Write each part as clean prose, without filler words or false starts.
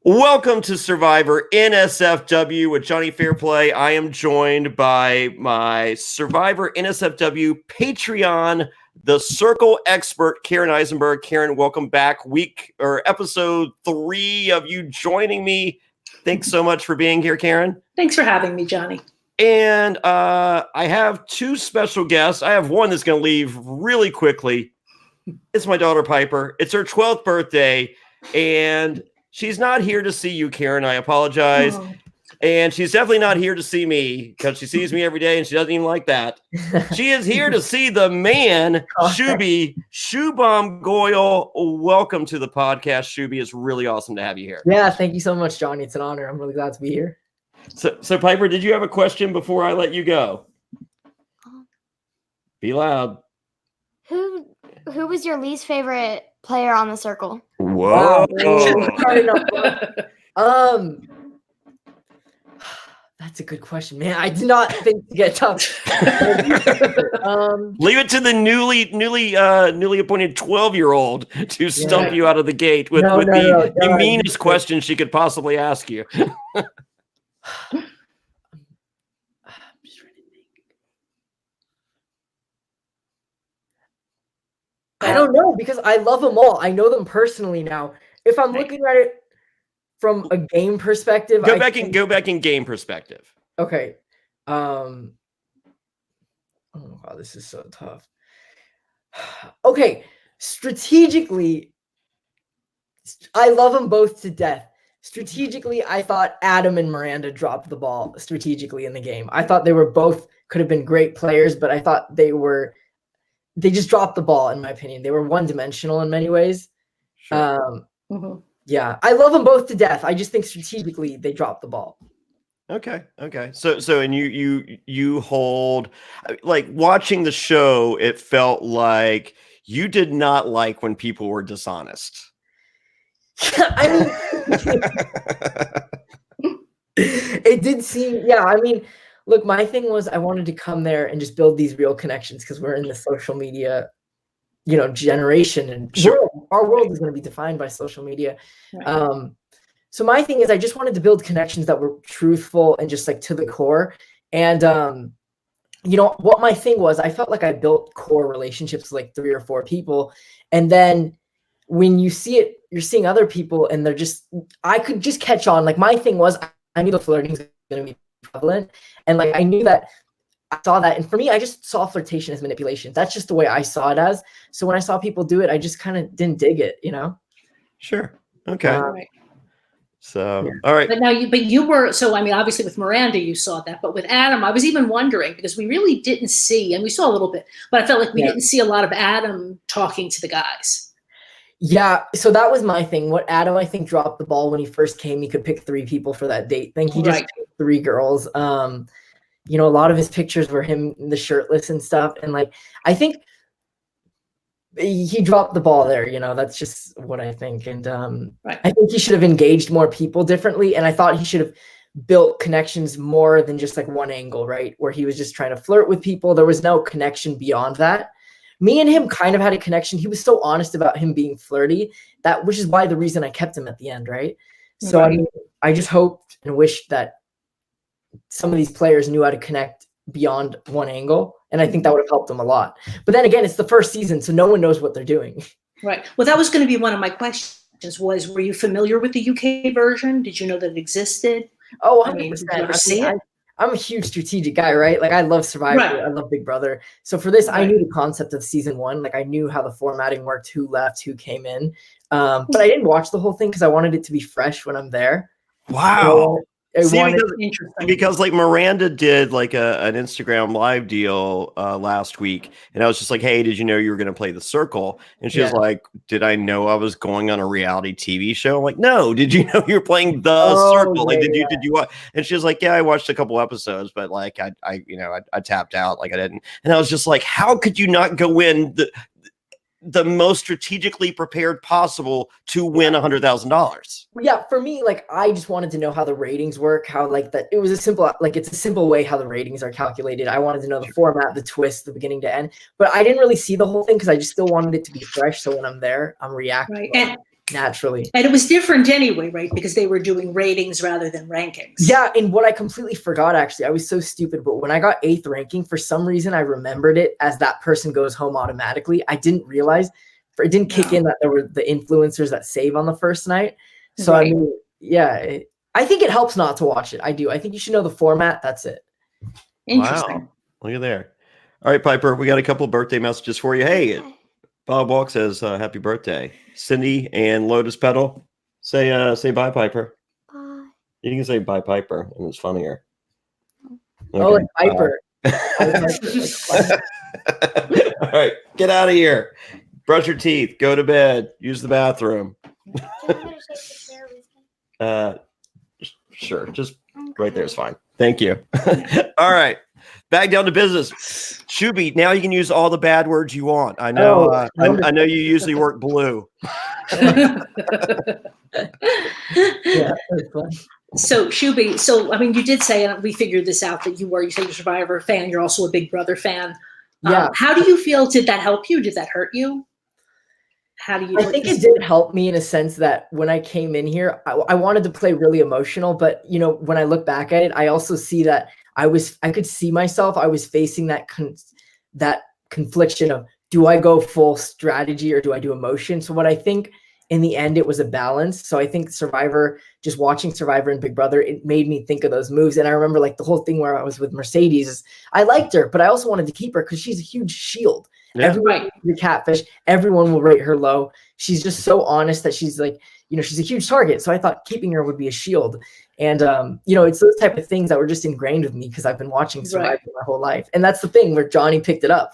Welcome to Survivor NSFW with Jonny Fairplay. I am joined by my Survivor NSFW Patreon, the Circle expert, Karen Eisenberg. Karen, welcome back. Episode 3 of you joining me. Thanks so much for being here, Karen. Thanks for having me, Jonny. And I have 2 special guests. I have one that's going to leave really quickly. It's my daughter, Piper. It's her 12th birthday, and she's not here to see you, Karen. I apologize. Oh. And she's definitely not here to see me because she sees me every day and she doesn't even like that. She is here to see the man, Shooby, Shubham Goel. Welcome to the podcast, Shooby. It's really awesome to have you here. Yeah, thank you so much, Jonny. It's an honor. I'm really glad to be here. So Piper, did you have a question before I let you go? Be loud. Who was your least favorite player on the circle? Whoa. Wow. That's a good question, man. I did not think to get tough. Leave it to the newly appointed 12-year-old to stump you out of the gate with the meanest question she could possibly ask you. I don't know because I love them all. I know them personally now. If I'm looking at it from a game perspective, go back in game perspective. Okay. Oh wow, this is so tough. Okay, strategically, I love them both to death. Strategically, I thought Adam and Miranda dropped the ball strategically in the game. I thought they were both could have been great players, but I thought they just dropped the ball, in my opinion. They were one-dimensional in many ways. Sure. Yeah, I love them both to death. I just think strategically they dropped the ball. Okay. So and you hold, like, watching the show, it felt like you did not like when people were dishonest. I mean, it did seem, I mean, look, my thing was I wanted to come there and just build these real connections because we're in the social media, generation, and our world is going to be defined by social media. Right. So my thing is I just wanted to build connections that were truthful and just like to the core. And, what my thing was, I felt like I built core relationships with like 3 or 4 people. And then when you see it, you're seeing other people and I could just catch on. Like my thing was, I knew the flirting is going to be prevalent. And like, I knew that I saw that. And for me, I just saw flirtation as manipulation. That's just the way I saw it as. So when I saw people do it, I just kind of didn't dig it, Sure. Okay. So, all right. But you were, so I mean, obviously with Miranda, you saw that, but with Adam, I was even wondering because we really didn't see, and we saw a little bit, but I felt like we didn't see a lot of Adam talking to the guys. Yeah, so that was my thing. What Adam, I think, dropped the ball when he first came. He could pick 3 people for that date. I think he just picked 3 girls. A lot of his pictures were him in the shirtless and stuff. And like, I think he dropped the ball there. That's just what I think. And I think he should have engaged more people differently. And I thought he should have built connections more than just like one angle, right? Where he was just trying to flirt with people. There was no connection beyond that. Me and him kind of had a connection. He was so honest about him being flirty, which is why the reason I kept him at the end, right? So I mean, I just hoped and wished that some of these players knew how to connect beyond one angle, and I think that would have helped them a lot. But then again, it's the first season, so no one knows what they're doing. Right. Well, that was going to be one of my questions. Were you familiar with the UK version? Did you know that it existed? Oh, 100%. I mean, did you ever see it? I'm a huge strategic guy, right? Like I love Survivor. Right. I love Big Brother. So for this, I knew the concept of season 1. Like I knew how the formatting worked, who left, who came in. But I didn't watch the whole thing because I wanted it to be fresh when I'm there. Wow. Because like Miranda did like an Instagram live deal last week, and I was just like, hey, did you know you were going to play the circle? And she was like, did I know I was going on a reality TV show? I'm like, no. Did you know you were playing the circle? Like, did you watch? And she was like, yeah, I watched a couple episodes, but like I tapped out, like I didn't. And I was just like, how could you not go in the most strategically prepared possible to win $100,000? Yeah, for me, like I just wanted to know how the ratings work, how like that it was a simple, like it's a simple way how the ratings are calculated. I wanted to know the format, the twist, the beginning to end, but I didn't really see the whole thing because I just still wanted it to be fresh. So when I'm there, I'm reacting. Right. naturally. And it was different anyway, right? Because they were doing ratings rather than rankings. Yeah, and what I completely forgot, actually, I was so stupid, but when I got 8th ranking, for some reason, I remembered it as that person goes home automatically. I didn't realize, it didn't kick in that there were the influencers that save on the first night. So, right. I mean, yeah, I think it helps not to watch it. I do. I think you should know the format. That's it. Interesting. Wow. Look at there. All right, Piper, we got a couple of birthday messages for you. Hey, Bob Walk says, happy birthday. Cindy and Lotus Petal, say bye, Piper. Bye. You can say bye, Piper, and it's funnier. Okay. Oh, like Piper. All right, get out of here. Brush your teeth. Go to bed. Use the bathroom. Sure. Just right there is fine. Thank you. All right. Back down to business. Shooby, now you can use all the bad words you want. I know. I know you usually work blue. Yeah, so Shooby, I mean, you did say, and we figured this out, that you said you're a Survivor fan. You're also a Big Brother fan. Yeah. How do you feel? Did that help you? Did that hurt you? How do you? I think it did help me in a sense that when I came in here, I wanted to play really emotional, but you know, when I look back at it, I also see that I could see myself. I was facing that confliction of, do I go full strategy or do I do emotion? So what I think in the end, it was a balance. So I think Survivor, just watching Survivor and Big Brother, it made me think of those moves. And I remember like the whole thing where I was with Mercedes, I liked her, but I also wanted to keep her because she's a huge shield. Yeah. Everyone will catfish. Everyone will rate her low. She's just so honest that she's like, you know, she's a huge target. So I thought keeping her would be a shield. And, you know, it's those type of things that were just ingrained with me because I've been watching Survivor my whole life. And that's the thing where Jonny picked it up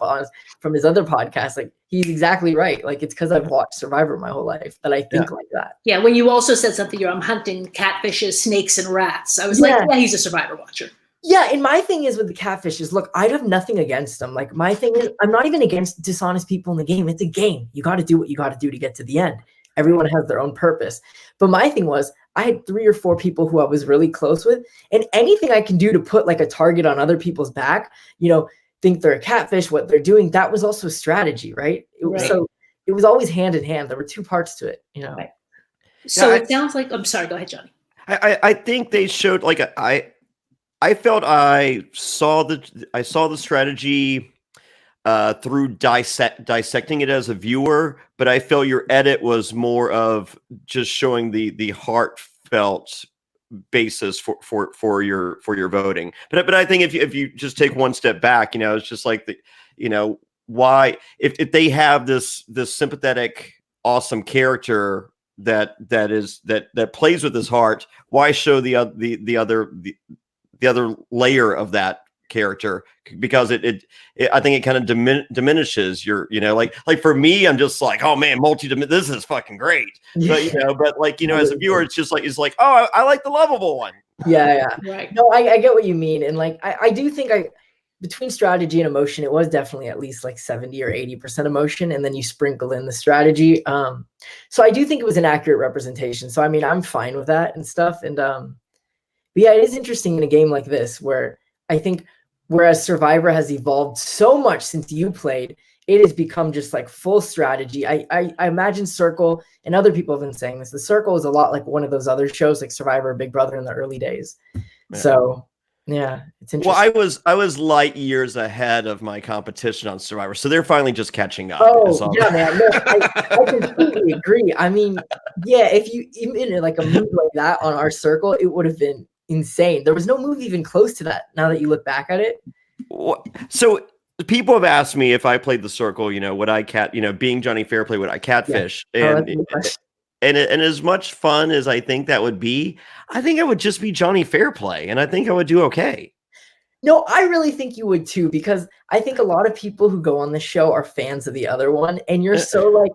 from his other podcast. Like, he's exactly right. Like, it's because I've watched Survivor my whole life that I think like that. Yeah, when you also said something, I'm hunting catfishes, snakes, and rats. I was like, yeah, he's a Survivor watcher. Yeah, and my thing is with the catfishes, look, I'd have nothing against them. Like, my thing is, I'm not even against dishonest people in the game. It's a game. You got to do what you got to do to get to the end. Everyone has their own purpose. But my thing was, I had 3 or 4 people who I was really close with, and anything I can do to put like a target on other people's back, you know, think they're a catfish, what they're doing, that was also strategy, right? So it was always hand in hand. There were 2 parts to it, you know. Right. So it sounds like, I'm sorry, go ahead, Jonny. I think they showed like I felt I saw the strategy through dissecting it as a viewer, but I felt your edit was more of just showing the heartfelt basis for your voting. But I think if you just take one step back, you know, it's just like why if they have this sympathetic, awesome character that plays with his heart, why show the other layer of that character? Because it I think it kind of diminishes your, you know, like for me, I'm just like, oh man, this is fucking great. But you know, but like, you know, as a viewer, it's just like, oh, I like the lovable one. Yeah. Right. No, I get what you mean. And like, I do think between strategy and emotion, it was definitely at least like 70 or 80% emotion. And then you sprinkle in the strategy. So I do think it was an accurate representation. So, I mean, I'm fine with that and stuff. And, but yeah, it is interesting in a game like this where I think whereas Survivor has evolved so much since you played, it has become just like full strategy. I imagine Circle, and other people have been saying this, the Circle is a lot like one of those other shows like Survivor, Big Brother in the early days. Yeah. So yeah, it's interesting. Well, I was light years ahead of my competition on Survivor, so they're finally just catching up. Oh yeah, man. No, I completely agree. I mean, yeah, if you even like a move like that on our Circle, it would have been insane. There was no move even close to that now that you look back at it. So people have asked me if I played the Circle, you know, would I being Jonny Fairplay, would I catfish? Yeah. And as much fun as I think that would be, I think I would just be Jonny Fairplay, and I think I would do okay. No, I really think you would too, because I think a lot of people who go on the show are fans of the other one, and you're so like,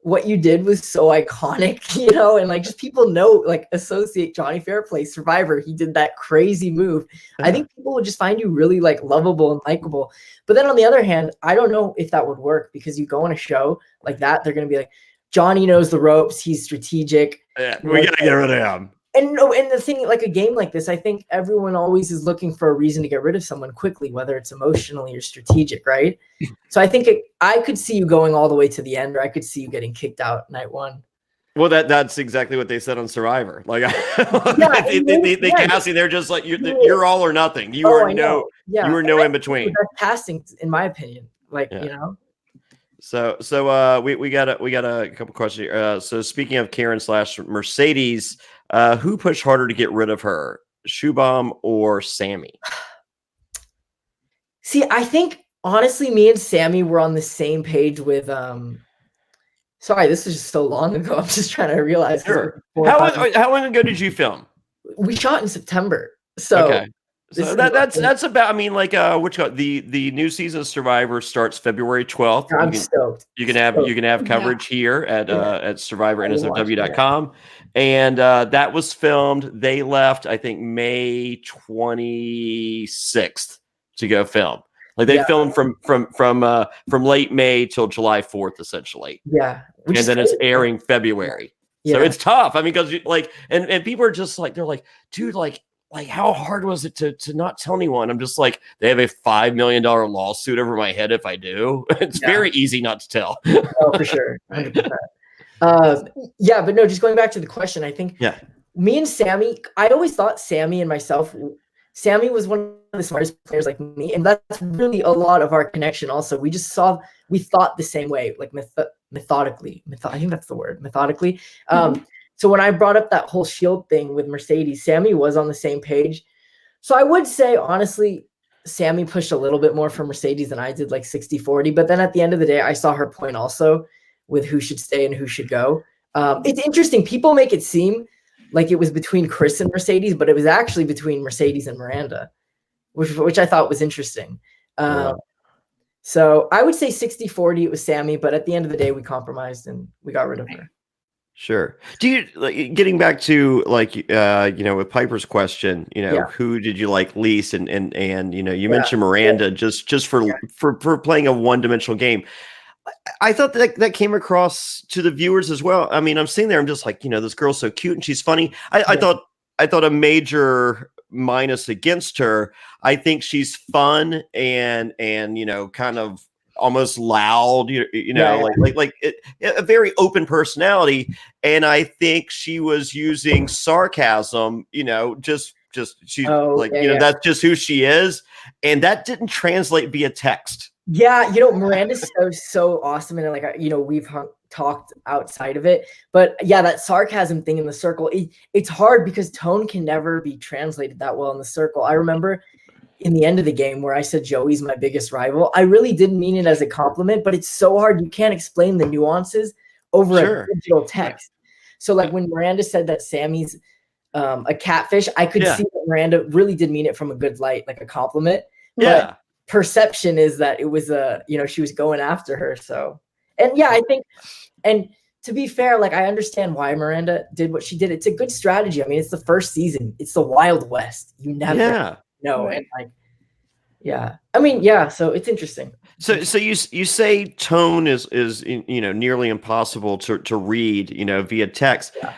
what you did was so iconic, you know, and like just people know, like associate Jonny Fairplay, Survivor. He did that crazy move. I think people would just find you really like lovable and likable. But then on the other hand, I don't know if that would work, because you go on a show like that, they're going to be like, Jonny knows the ropes. He's strategic. Yeah, we got to get rid of him. And the thing, like a game like this, I think everyone always is looking for a reason to get rid of someone quickly, whether it's emotionally or strategic, right? So I think I could see you going all the way to the end, or I could see you getting kicked out night 1. Well, that's exactly what they said on Survivor. Like, they casting, they're just like, you're all or nothing. You are no in between. That's casting, in my opinion. Like, you know. So we got a couple questions here. So speaking of Karen / Mercedes, who pushed harder to get rid of her, Shubham or Sammy? See, I think honestly, me and Sammy were on the same page with Sorry, this was just so long ago. I'm just trying to realize. Sure. How long ago did you film? We shot in September. So okay. So that's about. I mean, like, the new season of Survivor starts February 12th. I'm stoked. You can have coverage here at Survivor NSFW.com, and that was filmed. They left, I think, May 26th to go film. Like they filmed from late May till July 4th, essentially. Yeah, and then it's airing February. So it's tough. I mean, because and people are just like, they're like, dude, like how hard was it to not tell anyone? I'm just like, they have a $5 million lawsuit over my head if I do. It's very easy not to tell. Oh, for sure, 100%. But no, just going back to the question, I think me and Sammy, I always thought Sammy and myself. Sammy was one of the smartest players like me, and that's really a lot of our connection. Also, we thought the same way, like methodically. I think that's the word, methodically. So when I brought up that whole shield thing with Mercedes, Sammy was on the same page. So I would say, honestly, Sammy pushed a little bit more for Mercedes than I did, like 60-40. But then at the end of the day, I saw her point also with who should stay and who should go. It's interesting. People make it seem like it was between Chris and Mercedes, but it was actually between Mercedes and Miranda, which I thought was interesting. So I would say 60-40, it was Sammy, but at the end of the day, we compromised and we got rid of her. Sure. Do you, getting back to with Piper's question, who did you like least? And you mentioned Miranda just for playing a one-dimensional game. I thought that came across to the viewers as well. I mean, I'm sitting there, I'm just like, this girl's so cute and she's funny. I thought a major minus against her, I think she's fun and kind of almost loud, a very open personality. And I think she was using sarcasm, that's just who she is. And that didn't translate via text. Yeah, Miranda's so awesome, and we've talked outside of it, but yeah, that sarcasm thing in the circle, it's hard because tone can never be translated that well in the circle. I remember in the end of the game where I said Joey's my biggest rival, I really didn't mean it as a compliment, but it's so hard. You can't explain the nuances over a digital text. So like when Miranda said that Sammy's a catfish, I could see that Miranda really did mean it from a good light, like a compliment. Yeah. But perception is that it was she was going after her. So, and I think, and to be fair, like I understand why Miranda did what she did. It's a good strategy. I mean, it's the first season. It's the Wild West. You never know. And so it's interesting. So you say tone is nearly impossible to read, via text. Yeah.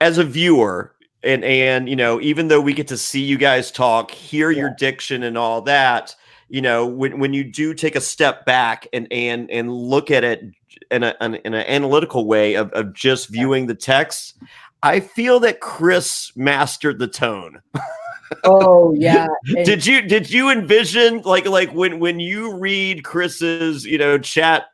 As a viewer, and even though we get to see you guys talk, hear your diction and all that, when you do take a step back and look at it in an analytical way of just viewing the text, I feel that Chris mastered the tone. Oh yeah. Did you envision like when you read Chris's chat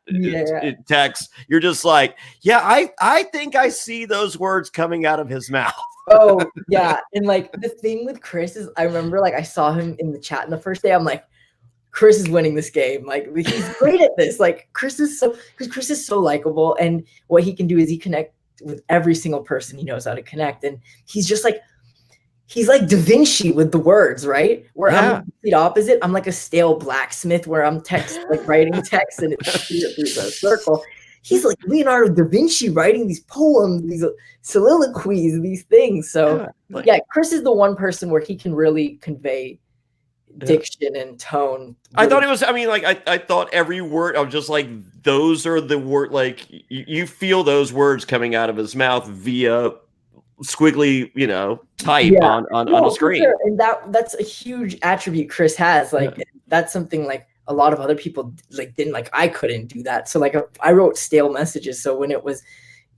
text, you're just like, I think I see those words coming out of his mouth. Oh yeah, and like the thing with Chris is, I remember like I saw him in the chat in the first day. I'm like, Chris is winning this game. Like he's great at this. Like Chris is so likable, and what he can do is he connect with every single person. He knows how to connect, and he's just like. He's like Da Vinci with the words, right? Where I'm the opposite. I'm like a stale blacksmith where I'm writing text and it's through the circle. He's like Leonardo da Vinci writing these poems, these soliloquies, these things. So Chris is the one person where he can really convey diction and tone. I thought it was, I thought every word, I was just like, those are the word, like you feel those words coming out of his mouth via squiggly, type on a screen. Sure. And that's a huge attribute Chris has. Like that's something like a lot of other people like didn't, like I couldn't do that. So like I wrote stale messages. So when it was,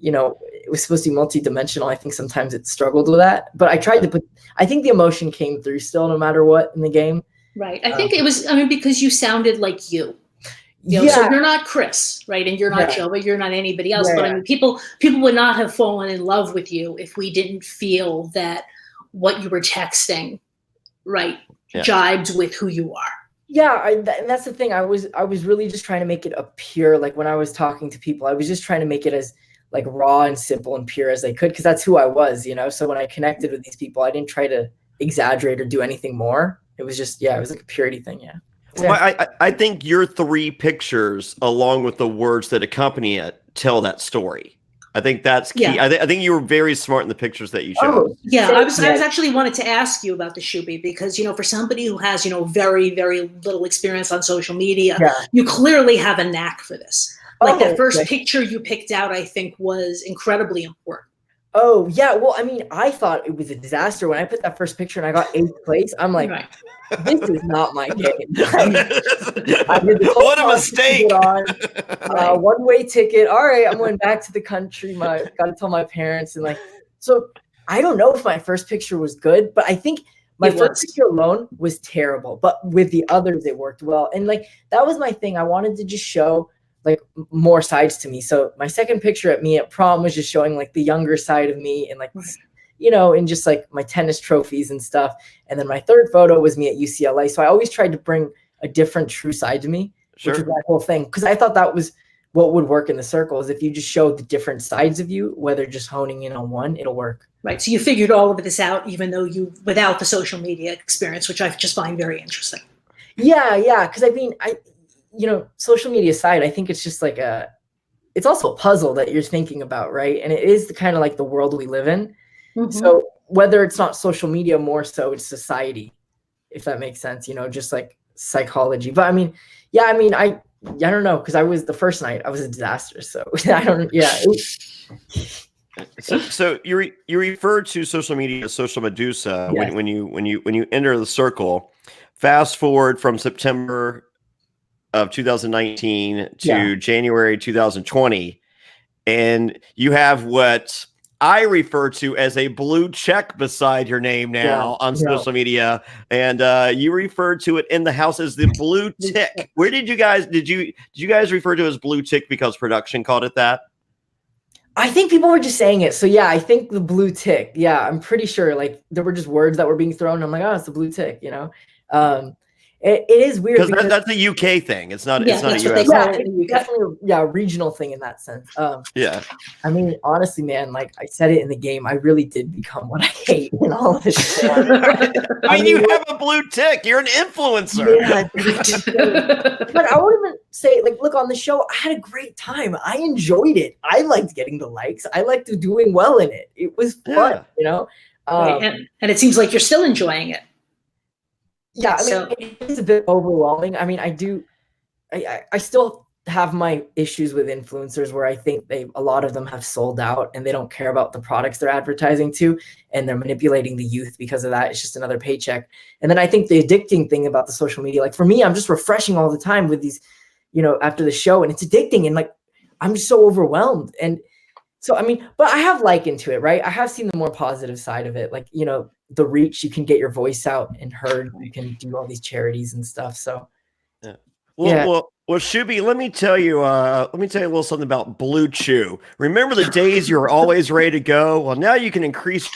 it was supposed to be multi-dimensional, I think sometimes it struggled with that. But I tried to I think the emotion came through still no matter what in the game. Right. I think it was, because you sounded like you. So you're not Chris, right? And you're not Joe, but you're not anybody else. But I mean, people would not have fallen in love with you if we didn't feel that what you were texting, right, jibes with who you are. Yeah, and that's the thing. I was really just trying to make it appear, like when I was talking to people, I was just trying to make it as like raw and simple and pure as I could, because that's who I was, So when I connected with these people, I didn't try to exaggerate or do anything more. It was just, it was like a purity thing, Well, I think your 3 pictures, along with the words that accompany it, tell that story. I think that's key. I think you were very smart in the pictures that you showed. I was actually wanted to ask you about the Shooby because, for somebody who has, very, very little experience on social media, you clearly have a knack for this. Like that first picture you picked out, I think was incredibly important. Oh, yeah. Well, I mean, I thought it was a disaster when I put that first picture and I got 8th place. I'm like, this is not my game. What a mistake. One-way ticket. All right, I'm going back to the country. Got to tell my parents. And so I don't know if my first picture was good, but I think my first picture alone was terrible. But with the others, it worked well. And that was my thing. I wanted to just show more sides to me. So my second picture at me at prom was just showing the younger side of me and and just my tennis trophies and stuff. And then my third photo was me at UCLA. So I always tried to bring a different true side to me, which was that whole thing. Because I thought that was what would work in the circle, is if you just show the different sides of you, whether just honing in on one, it'll work. Right. So you figured all of this out, even though without the social media experience, which I just find very interesting. Yeah. Because I mean, social media aside, I think it's just it's also a puzzle that you're thinking about, right? And it is kind of the world we live in. Mm-hmm. So whether it's not social media, more so it's society, if that makes sense, just psychology. But I mean, I don't know, because I was the first night, I was a disaster. So I don't, So you referred to social media as social Medusa when you enter the circle. Fast forward from September of 2019 to January 2020, and you have what I refer to as a blue check beside your name now on social media, and you refer to it in the house as the blue tick. Where did you guys refer to it as blue tick because production called it that? I think people were just saying it. So I think the blue tick. Yeah, I'm pretty sure there were just words that were being thrown. I'm like, oh, it's the blue tick, It is weird because that's a UK thing. It's not. It's not a US. It's definitely a regional thing in that sense. I mean, honestly, man, I said it in the game, I really did become what I hate in all of this. I mean, you have a blue tick. You're an influencer. Yeah, but I would even say, look, on the show, I had a great time. I enjoyed it. I liked getting the likes. I liked doing well in it. It was fun, Right. And it seems like you're still enjoying it. Yeah, I mean, it is a bit overwhelming. I mean, I still have my issues with influencers where I think a lot of them have sold out and they don't care about the products they're advertising to, and they're manipulating the youth because of that. It's just another paycheck. And then I think the addicting thing about the social media, for me, I'm just refreshing all the time with these, after the show, and it's addicting, and I'm just so overwhelmed. And so, I mean, but I have likened to it, right? I have seen the more positive side of it. The reach, you can get your voice out and heard. You can do all these charities and stuff. So, Well, Shooby, let me tell you a little something about Blue Chew. Remember the days you were always ready to go? Well, now you can increase.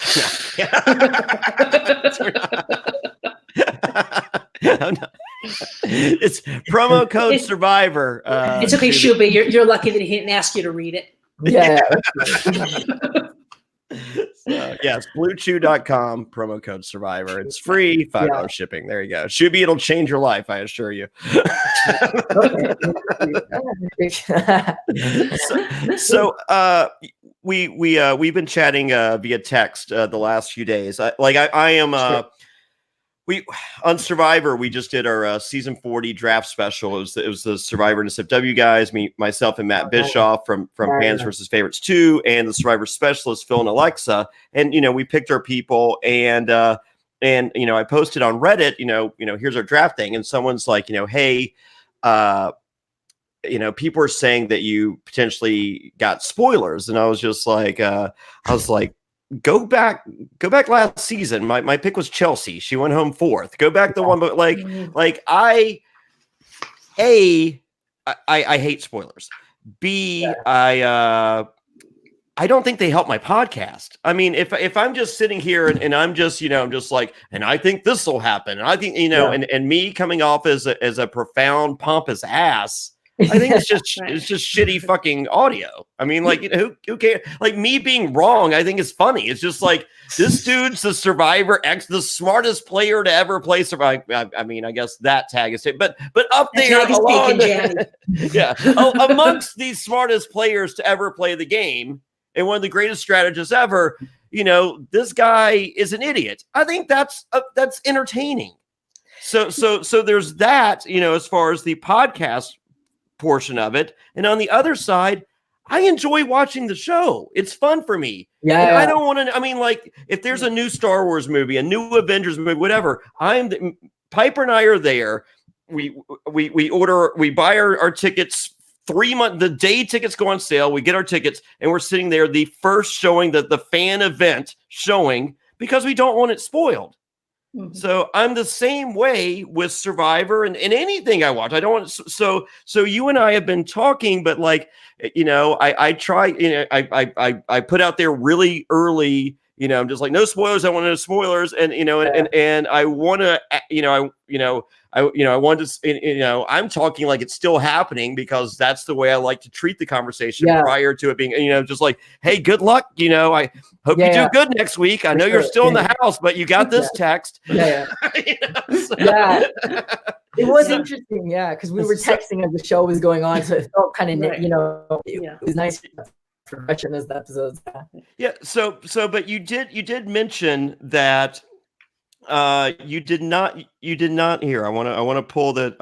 It's promo code Survivor. It's okay, Shooby. You're lucky that he didn't ask you to read it. Yeah. Yes, bluechew.com, promo code Survivor. It's free, $5 shipping. There you go. Shooby, it'll change your life, I assure you. We've been chatting via text the last few days. We on Survivor, we just did our season 40 draft special. It was the Survivor NSFW guys, myself and Matt Bischoff from Fans versus Favorites 2, and the Survivor specialist Phil and Alexa. And we picked our people, and I posted on Reddit, here's our draft thing, and someone's like, hey, people are saying that you potentially got spoilers, and I was just like, go back last season. My pick was Chelsea. She went home 4th. Go back the one, but I hate spoilers. B, I don't think they help my podcast. I mean, if I'm just sitting here and I'm just, I'm just like, and I think this will happen. And I think, and me coming off as a profound pompous ass, I think it's just it's just shitty fucking audio. I mean, like, who cares? Like, me being wrong, I think is funny. It's just like, this dude's the Survivor X, the smartest player to ever play Survivor. I mean, I guess that tag is it, but up there along amongst these smartest players to ever play the game and one of the greatest strategists ever, this guy is an idiot. I think that's entertaining. So there's that, as far as the podcast portion of it. And on the other side, I enjoy watching the show. It's fun for me. I don't want to, I mean, like, if there's a new Star Wars movie, a new Avengers movie, whatever, Piper and I are there. We buy our tickets 3 months, the day tickets go on sale. We get our tickets and we're sitting there, the first showing, the fan event showing, because we don't want it spoiled. Mm-hmm. So I'm the same way with Survivor and anything I watch. I don't want so you and I have been talking, but like, I try, I put out there really early, I'm just like, no spoilers. I want no spoilers. And, and I want to, I want to, I'm talking like it's still happening because that's the way I like to treat the conversation prior to it being, just like, hey, good luck. I hope you do good next week. I know you're still in the house, but you got this text. It was interesting. Yeah. Cause we were texting as the show was going on. So it felt kind of, it was nice progression as the episodes. Yeah. So, but you did mention that, you did not hear. I want to pull that.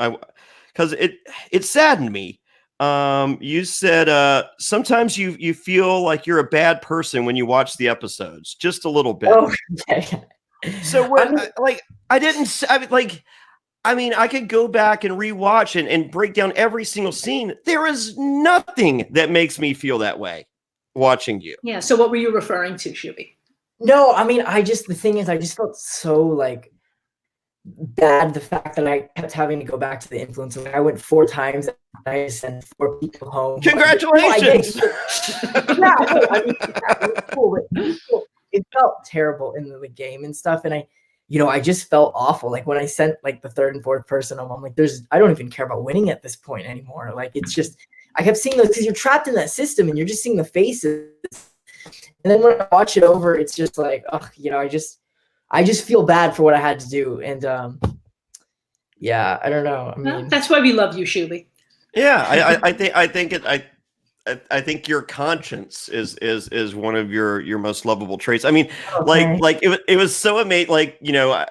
Because it saddened me. You said sometimes you feel like you're a bad person when you watch the episodes, just a little bit. Oh, okay. So what? I could go back and rewatch and break down every single scene. There is nothing that makes me feel that way watching you. Yeah. So what were you referring to, Shooby? No, I mean, the thing is, I just felt so like bad. The fact that I kept having to go back to the influence. Like, I went 4 times and I sent 4 people home. Congratulations! It was cool, but it felt terrible in the game and stuff. And I just felt awful. Like when I sent like the 3rd and 4th person home, I'm like, I don't even care about winning at this point anymore. Like, it's just, I kept seeing those because you're trapped in that system and you're just seeing the faces. And then when I watch it over, it's just like, I just feel bad for what I had to do. And I don't know. I mean, that's why we love you, Shooby. Yeah, I think your conscience is one of your most lovable traits. I mean, like it was so amazing. Like,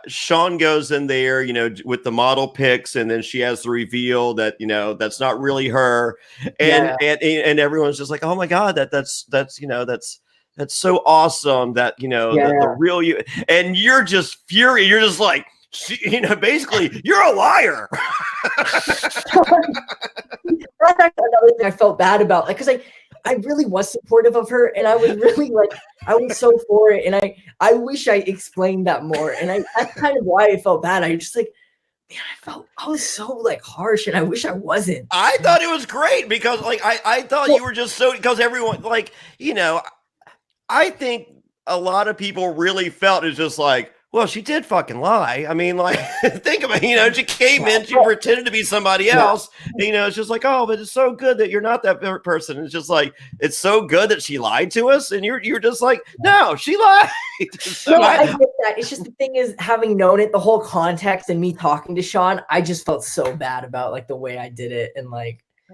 Sean goes in there, with the model pics, and then she has the reveal that that's not really her, and everyone's just like, oh my god, that's so awesome that the real you, and you're just furious. You're just like, basically, you're a liar. That's actually another thing I felt bad about, like, because I really was supportive of her, and I was really I was so for it, and I wish I explained that more, and that's kind of why I felt bad. I just like, man, I was so harsh, and I wish I wasn't. I thought it was great because I thought you were just so, because everyone I think a lot of people really felt it's just like, well, she did fucking lie. I mean, think about it. She came in, she pretended to be somebody else. It's just like, oh, but it's so good that you're not that person. It's just like, it's so good that she lied to us, and you're just like, no, she lied. So I get that. It's just, the thing is, having known it, the whole context, and me talking to Sean, I just felt so bad about the way I did it, and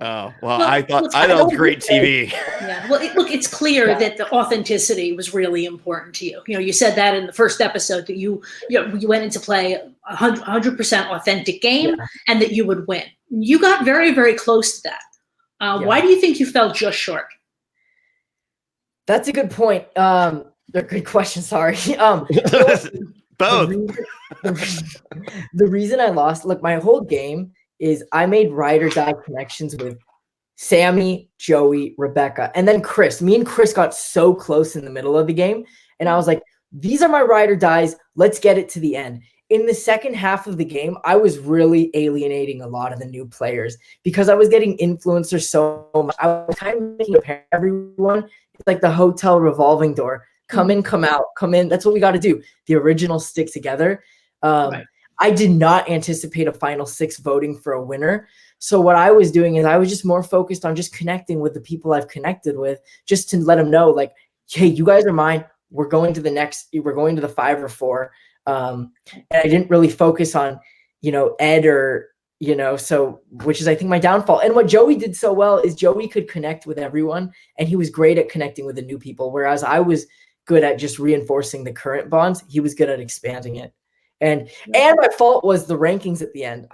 oh, well, I thought it was great TV. Yeah. Well, it's clear that the authenticity was really important to you. You said that in the first episode that you went into play 100% authentic game, and that you would win. You got very, very close to that. Why do you think you fell just short? That's a good point. They're good questions. Sorry. Both. The reason I lost, my whole game is I made ride or die connections with Sammy, Joey, Rebecca, and then Chris. Me and Chris got so close in the middle of the game. And I was like, these are my ride or dies. Let's get it to the end. In the second half of the game, I was really alienating a lot of the new players because I was getting influencers so much. I was kind of making everyone. It's like the hotel revolving door. Come in, come out, come in. That's what we got to do. The originals stick together. Right. I did not anticipate a final 6 voting for a winner. So what I was doing is I was just more focused on just connecting with the people I've connected with, just to let them know, like, hey, you guys are mine. We're going to the 5 or 4. And I didn't really focus on, Ed or, so, which is, I think, my downfall. And what Joey did so well is Joey could connect with everyone, and he was great at connecting with the new people. Whereas I was good at just reinforcing the current bonds. He was good at expanding it. And my fault was the rankings at the end.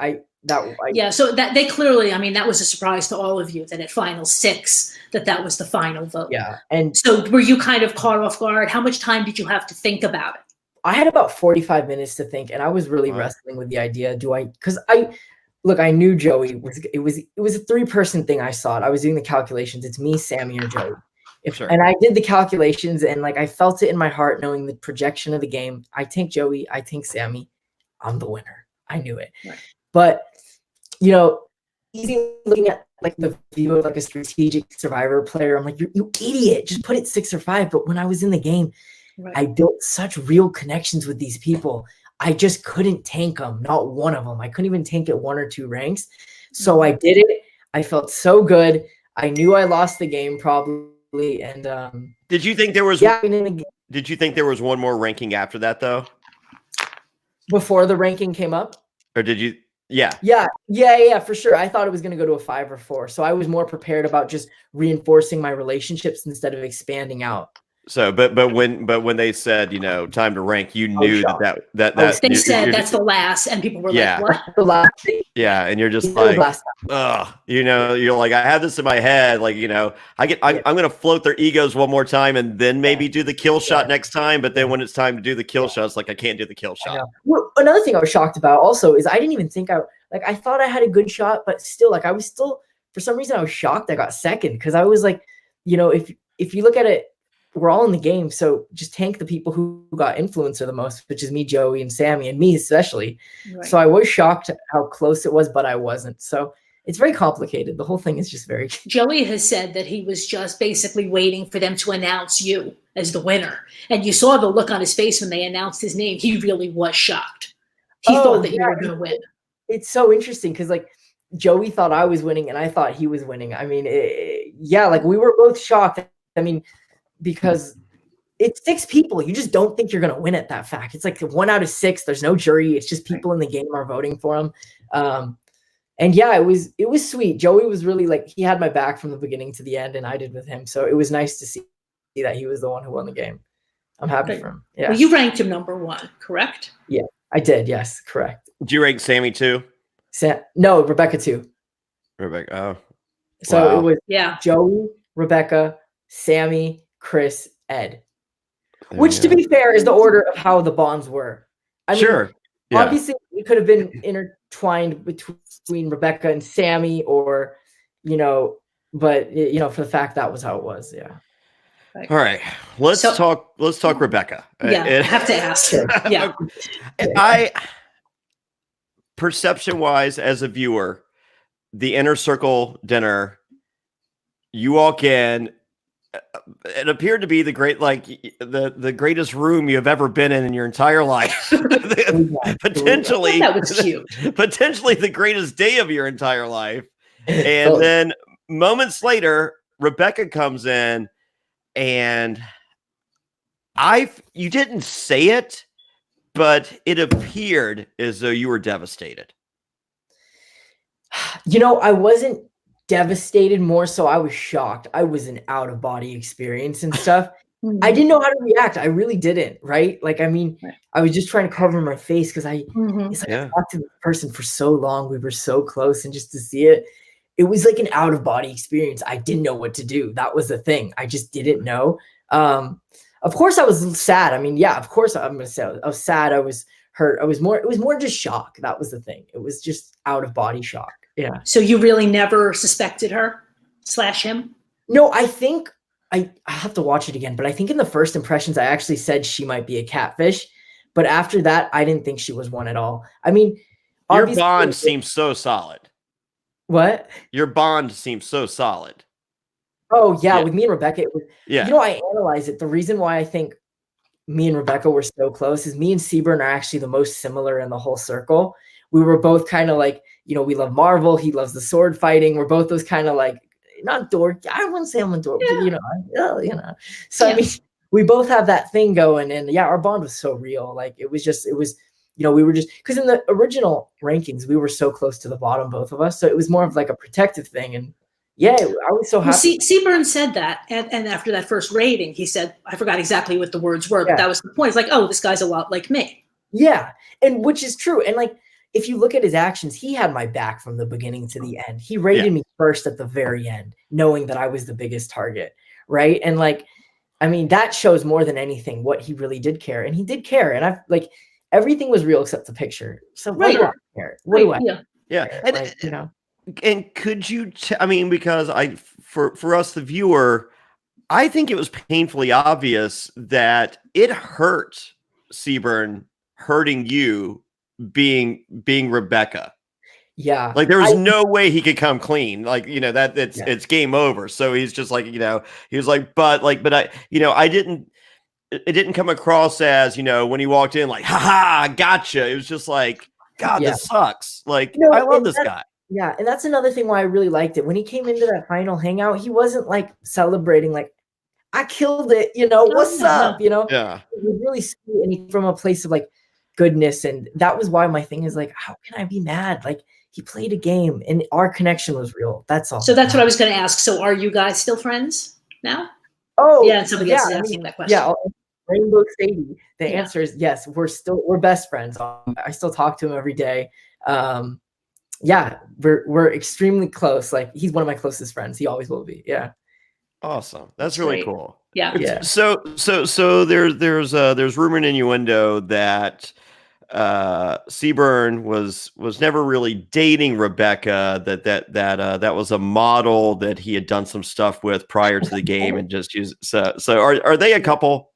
So that they clearly, that was a surprise to all of you that at final 6, that was the final vote. Yeah. And so were you kind of caught off guard? How much time did you have to think about it? I had about 45 minutes to think, and I was really wrestling with the idea. I knew Joey it was a 3-person thing. I saw it. I was doing the calculations. It's me, Sammy, or Joey. And I did the calculations, and I felt it in my heart, knowing the projection of the game. I think Joey, I think Sammy, I'm the winner. I knew it. Right. But, easy looking at the view of a strategic Survivor player, I'm like, you idiot, just put it 6 or 5. But when I was in the game, I built such real connections with these people. I just couldn't tank them, not one of them. I couldn't even tank it 1 or 2 ranks. So I did it. I felt so good. I knew I lost the game probably. And did you think there was? Yeah. Did you think there was one more ranking after that though? Before the ranking came up, or did you? Yeah, for sure. I thought it was going to go to a 5 or 4, so I was more prepared about just reinforcing my relationships instead of expanding out. So, but when they said, time to rank, you knew that they said that's the last, and people were like, what? The last. Yeah. And you're just like, you're like, I have this in my head. Like, I'm going to float their egos one more time and then maybe do the kill shot next time. But then when it's time to do the kill shot, it's like, I can't do the kill shot. Well, another thing I was shocked about also is I didn't even think I thought I had a good shot, but still, I was still, for some reason I was shocked I got second. Cause I was like, if you look at it, we're all in the game, so just tank the people who got influencer the most, which is me, Joey, and Sammy, and me especially. Right. So I was shocked how close it was, but I wasn't. So it's very complicated. The whole thing is just very. Joey has said that he was just basically waiting for them to announce you as the winner, and you saw the look on his face when they announced his name. He really was shocked. He thought that you were going to win. It's so interesting because Joey thought I was winning, and I thought he was winning. We were both shocked. Because it's 6 people. You just don't think you're going to win at that fact. It's like 1 out of 6. There's no jury. It's just people in the game are voting for him. It was sweet. Joey was really he had my back from the beginning to the end, and I did with him. So it was nice to see that he was the one who won the game. I'm happy for him. Yeah. Well, you ranked him number 1, correct? Yeah, I did. Yes, correct. Did you rank Sammy too? No, Rebecca too. Rebecca. Oh. So it was Joey, Rebecca, Sammy, Chris, Ed, which to be fair is the order of how the bonds were. Obviously it could have been intertwined between Rebecca and Sammy, or but for the fact that was how it was. Yeah. Right. All right, let's talk Rebecca. Yeah, I have to ask her. Yeah. Perception wise, as a viewer, the inner circle dinner, you walk in. It appeared to be the greatest room you have ever been in your entire life. Potentially, that was cute. Potentially the greatest day of your entire life. And then moments later, Rebecca comes in, and you didn't say it, but it appeared as though you were devastated. I wasn't devastated, more so I was shocked. I was an out-of-body experience and stuff. I didn't know how to react. I really didn't, right? I was just trying to cover my face because I talked to the person for so long. We were so close, and just to see it was like an out-of-body experience. I didn't know what to do. That was the thing. I just didn't know. Of course I was sad. Of course I'm going to say I was sad. I was hurt. It was more just shock. That was the thing. It was just out of body shock. Yeah. So you really never suspected her / him? No, I think I have to watch it again, but I think in the first impressions, I actually said she might be a catfish. But after that, I didn't think she was one at all. I mean, your bond seems so solid. What? Your bond seems so solid. Oh, yeah. With me and Rebecca, it was, yeah. You know, I analyze it. The reason why I think me and Rebecca were so close is me and Seaburn are actually the most similar in the whole circle. We were both kind of like, you know, we love Marvel. He loves the sword fighting. We're both those kind of like, not dork. I wouldn't say I'm a dork, but, you know. So, I mean, we both have that thing going. And yeah, our bond was so real. Like, it was, you know, we were just, because in the original rankings, we were so close to the bottom, both of us. So it was more of like a protective thing. And yeah, I was so happy. Seaburn said that. And after that first rating, he said, I forgot exactly what the words were, but that was the point. It's like, oh, this guy's a lot like me. Yeah. And which is true. And like, if you look at his actions, he had my back from the beginning to the end. He rated me first at the very end, knowing that I was the biggest target. Right. And like, I mean, that shows more than anything what he really did care. And he did care. And I've like, everything was real except the picture. So what do I care? What do I care? Yeah. And, like, you know. And could you, I mean, because for us, the viewer, I think it was painfully obvious that it hurt Seaburn hurting you being Rebecca. Yeah. Like there was no way he could come clean. Like, you know, it's game over. So he's just like, you know, he was like, but I, you know, it didn't come across as, you know, when he walked in, like, haha, gotcha. It was just like, God, this sucks. Like, I love this guy. Yeah. And that's another thing why I really liked it. When he came into that final hangout, he wasn't like celebrating, like, I killed it, you know, what's up, you know? Yeah. It was really sweet. And he, from a place of like goodness. And that was why my thing is like, how can I be mad? Like, he played a game and our connection was real. That's all. So that's what I was going to ask. So are you guys still friends now? Oh, yeah. And somebody else is asking that question. Yeah. Rainbow Sadie. The answer is yes. We're best friends. I still talk to him every day. Yeah, we're extremely close. Like, he's one of my closest friends. He always will be. Yeah. Awesome. That's really cool. Yeah. Yeah. So there's rumor and innuendo that Seaburn was never really dating Rebecca, that was a model that he had done some stuff with prior to the game and just used. So are they a couple?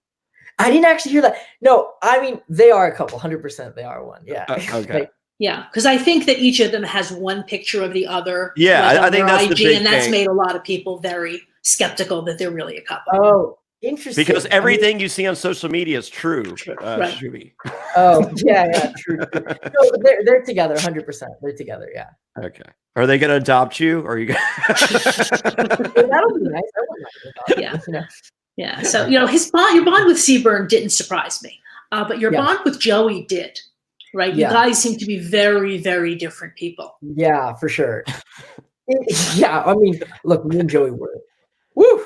I didn't actually hear that. No, I mean, they are a couple. 100% they are one. Yeah. Okay. Yeah, because I think that each of them has one picture of the other. Yeah, like I think that's IG, the big and that's thing. made a lot of people very skeptical that they're really a couple. Oh, interesting. Because everything you see on social media is true. Right. Shooby. Oh, yeah, true. No, they're together, 100%. They're together, yeah. Okay. Are they going to adopt you? Or are you? That'll be nice. I wouldn't mind Yeah. you know. Yeah. So your bond with Seaburn didn't surprise me, but your bond with Joey did. Right. You guys seem to be very, very different people. Yeah, for sure. Yeah. I mean, look, me and Joey were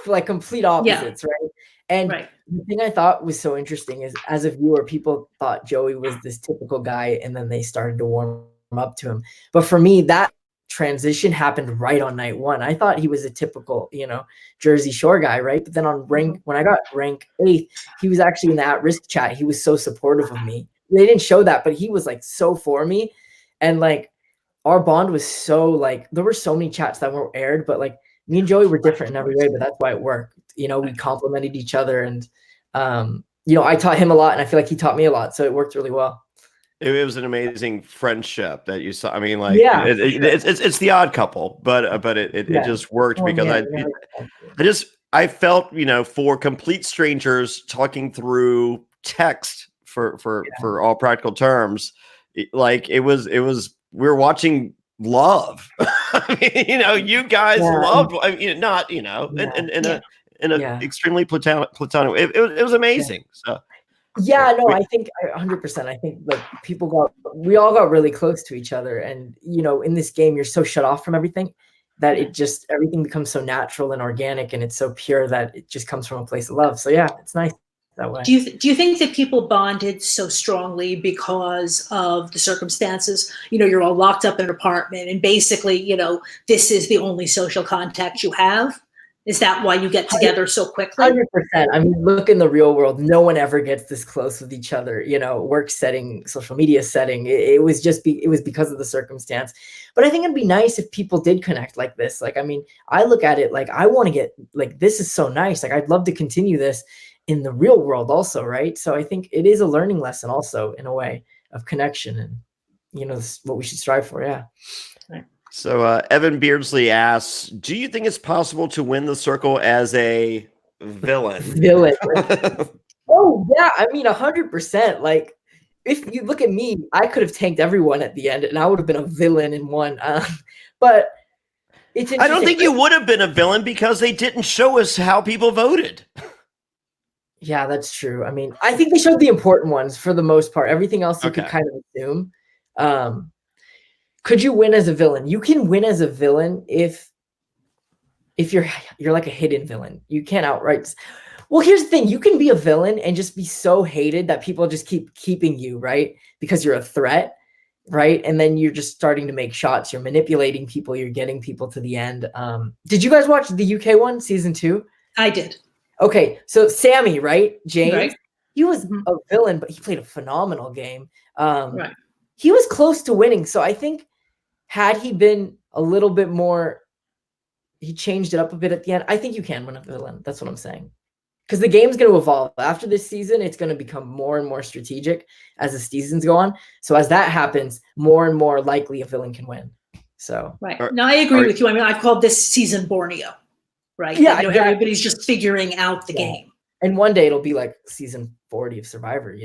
like complete opposites, right? And the thing I thought was so interesting is, as a viewer, people thought Joey was this typical guy, and then they started to warm up to him. But for me, that transition happened right on night one. I thought he was a typical, you know, Jersey Shore guy, right? But then when I got rank 8th, he was actually in the at-risk chat. He was so supportive of me. They didn't show that, but he was like so for me. And like our bond was so like, there were so many chats that weren't aired, but like me and Joey were different in every way, but that's why it worked. You know, we complimented each other, and you know, I taught him a lot and I feel like he taught me a lot. So it worked really well. It was an amazing friendship that you saw. I mean, like, it's the odd couple, but it just worked because I felt, you know, for complete strangers talking through text for all practical terms, like it was we were watching love. I mean, you know, you guys loved. I mean, not, you know, in a extremely platonic. It was amazing. So. Yeah, no, I think 100%. I think like we all got really close to each other, and you know, in this game, you're so shut off from everything that everything becomes so natural and organic, and it's so pure that it just comes from a place of love. So yeah, it's nice that way. Do you think that people bonded so strongly because of the circumstances? You know, you're all locked up in an apartment, and basically, you know, this is the only social contact you have. Is that why you get together so quickly? 100%. I mean, look in the real world, no one ever gets this close with each other, work setting, social media setting. It was because of the circumstance. But I think it'd be nice if people did connect like this. Like, I mean, I look at it like I want to get, like, this is so nice. Like, I'd love to continue this in the real world also, right? So I think it is a learning lesson also, in a way, of connection, and this is what we should strive for. Yeah. Right. So Evan Beardsley asks, do you think it's possible to win the circle as a villain? Oh yeah, I mean 100%. Like, if you look at me, I could have tanked everyone at the end and I would have been a villain in one. But it's interesting. I don't think you would have been a villain because they didn't show us how people voted. Yeah, that's true. I mean, I think they showed the important ones for the most part. Everything else you could kind of assume. Could you win as a villain? You can win as a villain if you're like a hidden villain. You can't outright. Well, here's the thing. You can be a villain and just be so hated that people just keep keeping you, right? Because you're a threat, right? And then you're just starting to make shots. You're manipulating people. You're getting people to the end. Did you guys watch the UK one, season 2? I did. Okay, so Sammy, right? James, right. He was a villain, but he played a phenomenal game. Right. He was close to winning. So I think had he been a little bit more, he changed it up a bit at the end. I think you can win a villain. That's what I'm saying. Because the game's going to evolve. After this season, it's going to become more and more strategic as the seasons go on. So as that happens, more and more likely a villain can win. So right. No, I agree with you. I mean, I've called this season Borneo, right? Yeah, exactly. Everybody's just figuring out the game. And one day it'll be like season 40 of Survivor,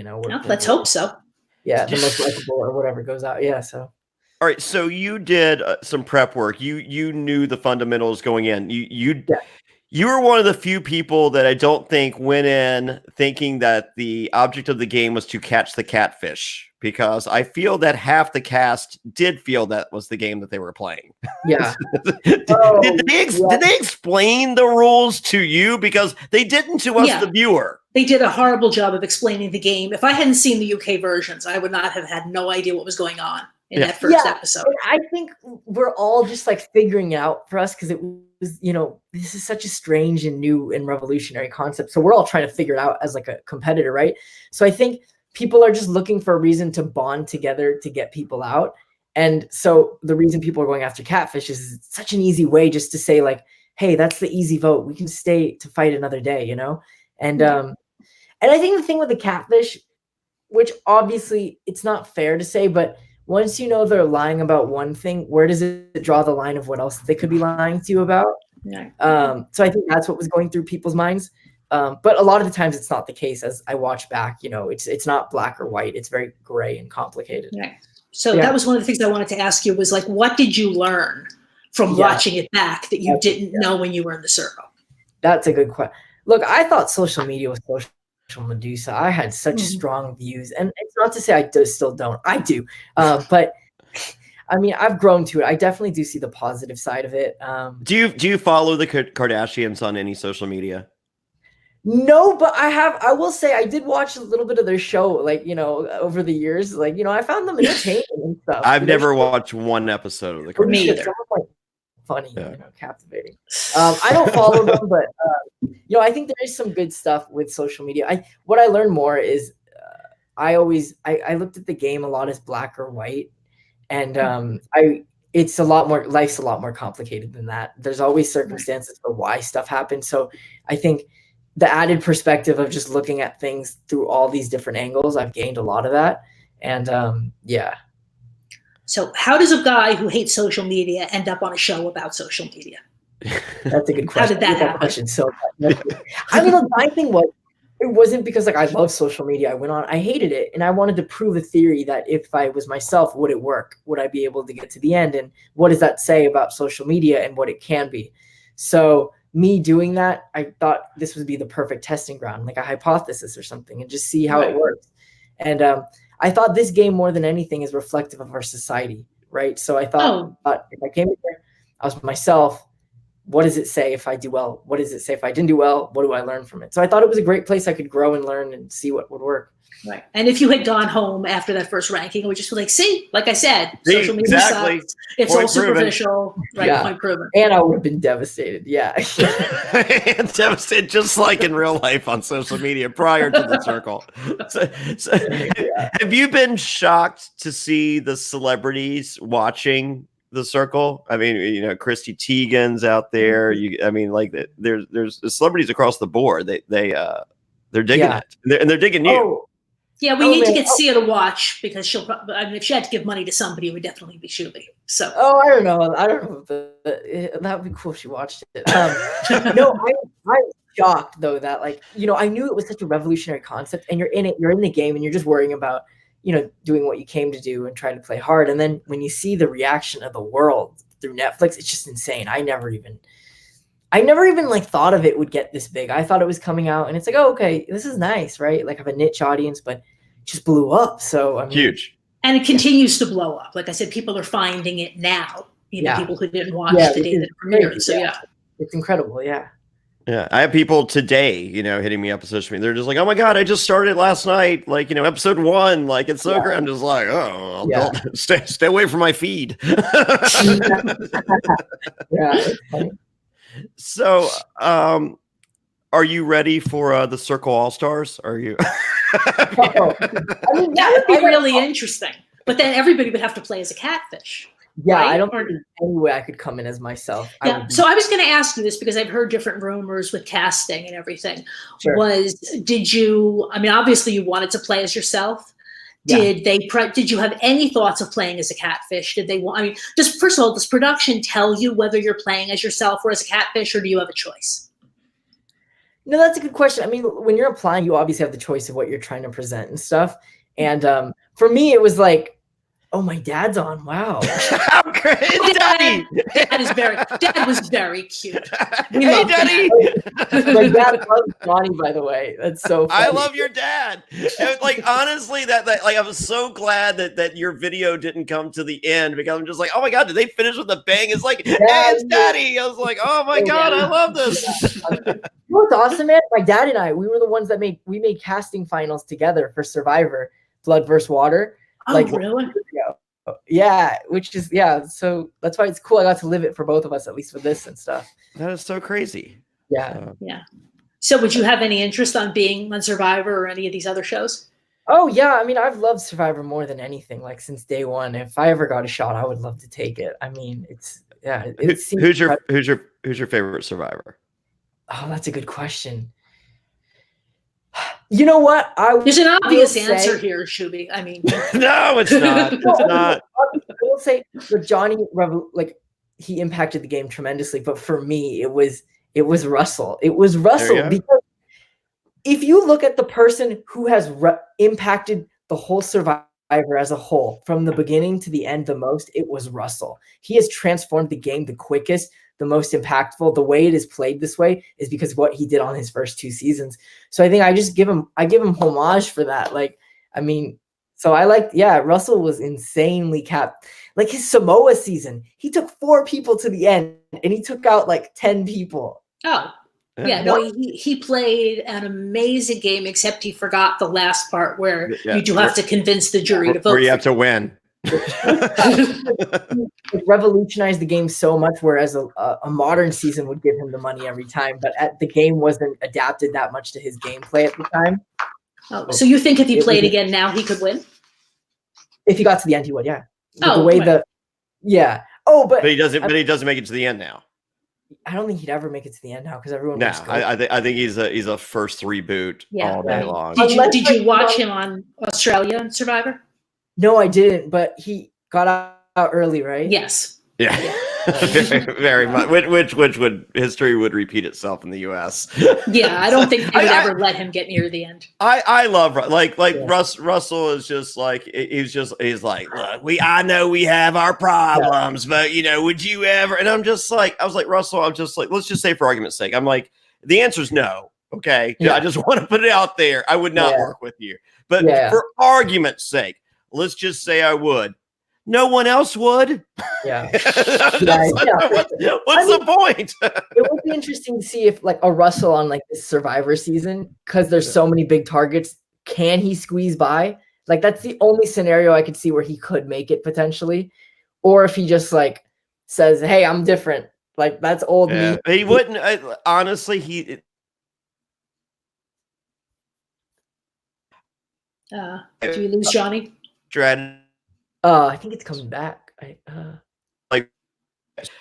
Let's hope so. Yeah, the most likable or whatever goes out. Yeah, so. All right, so you did some prep work. You knew the fundamentals going in. You were one of the few people that I don't think went in thinking that the object of the game was to catch the catfish, because I feel that half the cast did feel that was the game that they were playing. Yeah. Did they explain the rules to you? Because they didn't to us, the viewer. They did a horrible job of explaining the game. If I hadn't seen the UK versions, I would not have had no idea what was going on in that first episode. I think we're all just like figuring out for us, because it was, this is such a strange and new and revolutionary concept. So we're all trying to figure it out as like a competitor, right? So I think people are just looking for a reason to bond together to get people out. And so the reason people are going after catfish is it's such an easy way just to say like, hey, that's the easy vote. We can stay to fight another day, And and I think the thing with the catfish, which obviously it's not fair to say, but once they're lying about one thing, where does it draw the line of what else they could be lying to you about? Yeah. So I think that's what was going through people's minds. But a lot of the times it's not the case. As I watch back, it's not black or white. It's very gray and complicated. Yeah. So that was one of the things I wanted to ask you was like, what did you learn from watching it back that you didn't know when you were in the circle? That's a good question. Look, I thought social media was social Medusa. I had such strong views, and it's not to say I still don't. I do, but I mean, I've grown to it. I definitely do see the positive side of it. Do you follow the Kardashians on any social media? No, but I will say I did watch a little bit of their show, like, over the years. Like, I found them entertaining and stuff. I've never watched one episode of the Kardashians. Me either. Funny, captivating. I don't follow them, but I think there is some good stuff with social media. What I learned more is I looked at the game a lot as black or white, and life's a lot more complicated than that. There's always circumstances for why stuff happens. So I think the added perspective of just looking at things through all these different angles, I've gained a lot of that, and So how does a guy who hates social media end up on a show about social media? That's a good question. How did that happen? So, I mean, my thing was, it wasn't because like I love social media. I went on, I hated it, and I wanted to prove a theory that if I was myself, would it work? Would I be able to get to the end? And what does that say about social media and what it can be? So me doing that, I thought this would be the perfect testing ground, like a hypothesis or something, and just see how it works. And I thought this game more than anything is reflective of our society, right? So I thought if I came here, I was myself, what does it say if I do well? What does it say if I didn't do well? What do I learn from it? So I thought it was a great place I could grow and learn and see what would work. Right. And if you had gone home after that first ranking, it would just be like, see, like I said, social media sucks. It's all superficial, right? Yeah. Point proven. And I would have been devastated. Yeah. Devastated, just like in real life on social media prior to the circle. Have you been shocked to see the celebrities watching the circle? I mean, you know, Christy Teigen's out there. There's celebrities across the board. They're digging it, and they're digging you. Oh. Yeah, we need to get Sia to watch because if she had to give money to somebody, it would definitely be Shooby. So. Oh, I don't know. That would be cool if she watched it. No, I'm shocked though that I knew it was such a revolutionary concept, and you're in it, you're in the game, and you're just worrying about doing what you came to do and trying to play hard. And then when you see the reaction of the world through Netflix, it's just insane. I never even thought of it would get this big. I thought it was coming out and it's like, oh, okay, this is nice, right? Like I have a niche audience, but it just blew up. So I mean, huge. And it continues to blow up. Like I said, people are finding it now. People who didn't watch the day that it premiered. So it's incredible. Yeah. Yeah, I have people today, hitting me up on social media. They're just like, "Oh my god, I just started last night, episode 1, like it's so great." I'm just like, "Oh, don't stay away from my feed." Yeah. So, are you ready for the Circle All Stars? Are you? That would be really interesting. But then everybody would have to play as a catfish. Yeah, right? I don't think there's any way I could come in as myself. So I was going to ask you this because I've heard different rumors with casting and everything. Sure. Did you? I mean, obviously you wanted to play as yourself. Did you have any thoughts of playing as a catfish? Did they want? I mean, just first of all, does production tell you whether you're playing as yourself or as a catfish, or do you have a choice? No, that's a good question. I mean, when you're applying, you obviously have the choice of what you're trying to present and stuff. And for me, it was like, oh, my dad's on. Wow. How great. Daddy. Dad was very cute. Hey, Daddy. My dad loves Jonny, by the way. That's so funny. I love your dad. Like, honestly, that I was so glad that your video didn't come to the end because I'm just like, oh my God, did they finish with a bang? It's like, hey, it's Daddy. I was like, oh my God, I love this. You know what's awesome, man? My dad and I, we were the ones that made casting finals together for Survivor, Blood vs. Water. Oh, really? Yeah, so that's why it's cool. I got to live it for both of us, at least with this and stuff. That is so crazy. Yeah. So would you have any interest on being on Survivor or any of these other shows? Oh yeah, I mean, I've loved Survivor more than anything, like since day one. If I ever got a shot, I would love to take it. I mean, who's your favorite Survivor? Oh, that's a good question. You know what? There's an obvious answer here, Shooby. I mean, no, it's not. It's not. I will say that Jonny, he impacted the game tremendously, but for me, it was Russell. It was Russell because if you look at the person who has impacted the whole Survivor as a whole, from the beginning to the end, the most, it was Russell. He has transformed the game the quickest, the most impactful. The way it is played this way is because of what he did on his first 2 seasons. So I think I give him homage for that. Russell was insanely capped. Like his Samoa season, he took 4 people to the end and he took out like 10 people. Oh, yeah. No, he played an amazing game, except he forgot the last part where you do have to convince the jury to vote. Where you have to win. It revolutionized the game so much, whereas a modern season would give him the money every time, but the game wasn't adapted that much to his gameplay at the time. Oh, so you think if he played again now, he could win? If he got to the end, he would. Yeah. But he doesn't. But he doesn't make it to the end now. I don't think he'd ever make it to the end now because everyone. No, I think he's a first reboot all day long. Did you watch him on Australia Survivor? No, I didn't. But he got out early, right? Yes. Yeah. very much. Which history would repeat itself in the U.S. Yeah, I don't think they would ever let him get near the end. I love Russell is just like he's like, look, I know we have our problems, but would you ever? And I was like Russell, I'm just like, let's just say for argument's sake, I'm like, the answer is no. Okay, I just want to put it out there. I would not work with you, but for argument's sake, let's just say I would. No one else would. Yeah. What's the point? It would be interesting to see if like a Russell on like this Survivor season, because there's so many big targets, can he squeeze by? Like that's the only scenario I could see where he could make it potentially. Or if he just like says, hey, I'm different. Like that's old me. He wouldn't honestly, he do you lose Jonny? Dread. I think it's coming back. Like,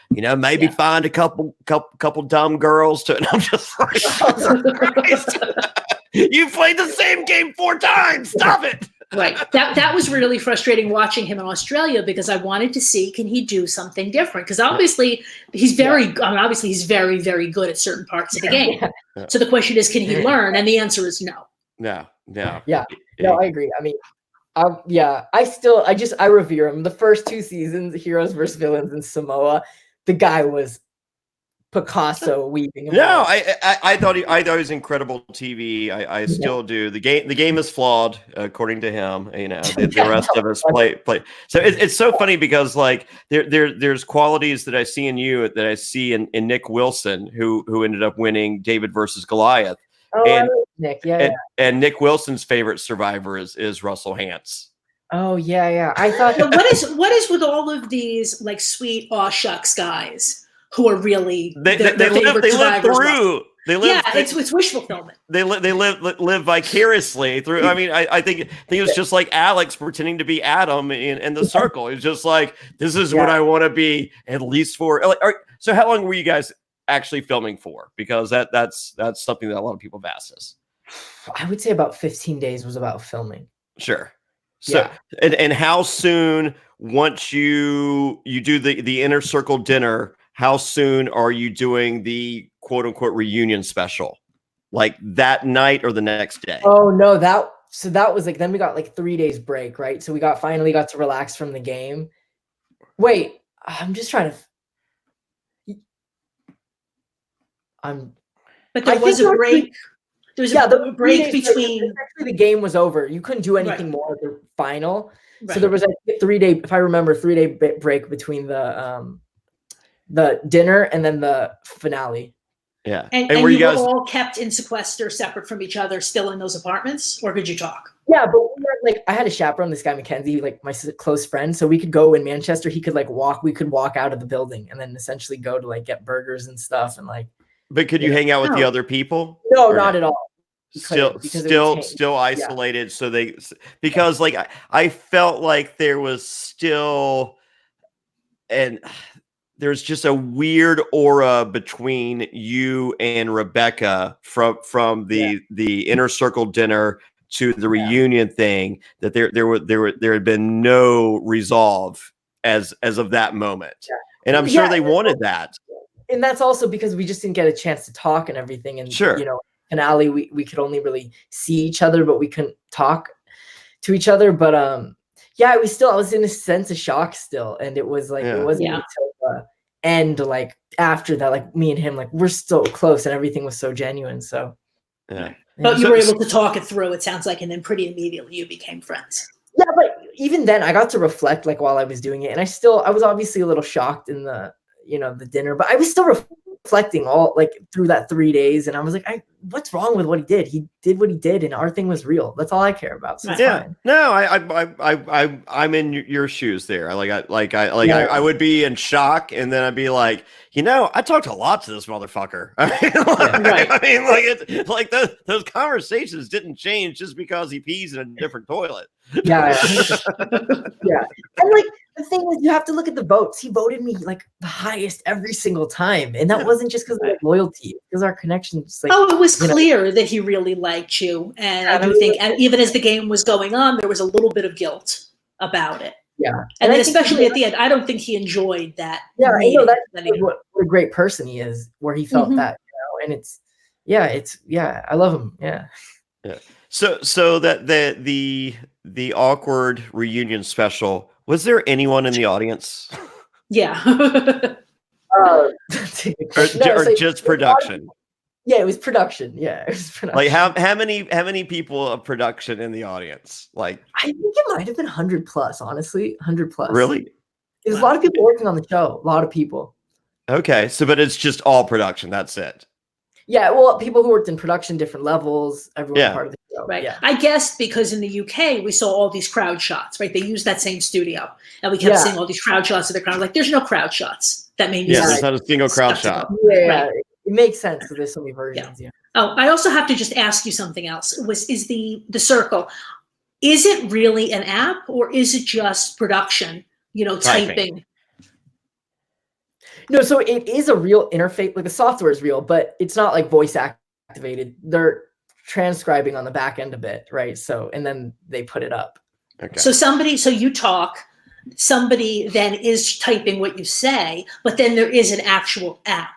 you know, maybe find a couple dumb girls to. And I'm just like, you played the same game 4 times. Stop it. Right. That was really frustrating watching him in Australia, because I wanted to see, can he do something different? Because obviously he's very very good at certain parts of the game. So the question is, can he learn? And the answer is no. No, I agree. I mean, I revere him. The first 2 seasons, Heroes versus Villains in Samoa, the guy was Picasso weaving. No, I thought he was incredible TV. I still do. The game is flawed according to him. You know, the rest of us play. So it's so funny because like there's qualities that I see in you that I see in Nick Wilson, who ended up winning David versus Goliath. Oh, and Nick, and Nick Wilson's favorite survivor is Russell Hantz. Oh yeah. I thought what is with all of these like sweet aw shucks guys who are really they live through. It's wish fulfillment. They live vicariously through. I mean, I think it was just like Alex pretending to be Adam in the circle. It's just like, this is what I want to be at least for. So how long were you guys actually filming for? Because that's something that a lot of people have asked us. I would say about 15 days was about filming. Sure. So and how soon, once you do the inner circle dinner, how soon are you doing the quote unquote reunion special? Like that night or the next day? Oh no, that was like, then we got like 3 days break, right? So we finally got to relax from the game. Wait, I'm just trying to. But there was a break. There's a break between. Actually, the game was over. You couldn't do anything more at the final. Right. So there was a 3-day, if I remember, 3-day break between the dinner and then the finale. Yeah. And you were all kept in sequester, separate from each other, still in those apartments, or could you talk? Yeah, but like I had a chaperone, this guy Mackenzie, like my close friend. So we could go in Manchester. He could like walk. We could walk out of the building and then essentially go to like get burgers and stuff and like. But could you hang out with the other people? No, not at all. Still isolated. So because like I felt like there was still, and there's just a weird aura between you and Rebecca from the inner circle dinner to the reunion thing, that there had been no resolve as of that moment. And I'm sure they wanted that. And that's also because we just didn't get a chance to talk and everything. And you know, finale, we could only really see each other, but we couldn't talk to each other. But I was in a sense of shock still. And it was like, it wasn't until the end, like after that, like me and him, like we're still close and everything was so genuine. So but you were able to talk it through, it sounds like, and then pretty immediately you became friends. Yeah, but even then I got to reflect like while I was doing it. And I was obviously a little shocked in the dinner, but I was still reflecting all like through that 3 days. And I was like, what's wrong with what he did? He did what he did. And our thing was real. That's all I care about. So it's fine. No, I'm in your shoes there. I would be in shock. And then I'd be like, I talked a lot to this motherfucker. Those conversations didn't change just because he pees in a different toilet. Yeah. And like, the thing is, you have to look at the votes. He voted me like the highest every single time, and that wasn't just because of like loyalty, because our connection. Like, it was clear that he really liked you, and I do think, and even as the game was going on, there was a little bit of guilt about it. Yeah, and then especially at the end, I don't think he enjoyed that. Yeah, I know that's what a great person he is, where he felt that, and I love him. Yeah. So that the awkward reunion special. Was there anyone in the audience? Yeah. or just production? Yeah, it was production. Yeah, it was production. Like how many people of production in the audience? Like I think it might have been 100 plus, honestly. 100 plus. Really? There's a lot of people working on the show. A lot of people. Okay, so but it's just all production. That's it. Yeah, well, people who worked in production, different levels, everyone part of the show. Right. Yeah. I guess because in the UK we saw all these crowd shots, right? They used that same studio, and we kept seeing all these crowd shots of the crowd. Like, there's no crowd shots. That made me there's not a single crowd shot. Yeah, right. It makes sense because there's so many versions. Yeah. Oh, I also have to just ask you something else. Is the circle? Is it really an app, or is it just production? Typing. No, so it is a real interface. Like the software is real, but it's not like voice activated. They're transcribing on the back end a bit, right? So, and then they put it up. Okay. So you talk, somebody then is typing what you say, but then there is an actual app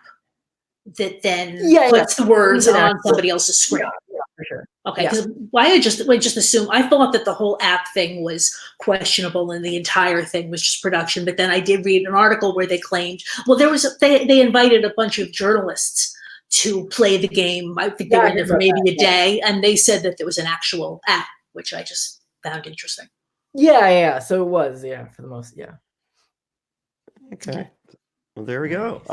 that then puts the words on somebody else's screen. Yeah, for sure. Okay, because I just assume, I thought that the whole app thing was questionable and the entire thing was just production. But then I did read an article where they claimed, well, they invited a bunch of journalists to play the game. I think they were there for maybe a day, and they said that there was an actual app, which I just found interesting. Yeah. So it was, for the most, Okay. Well, there we go.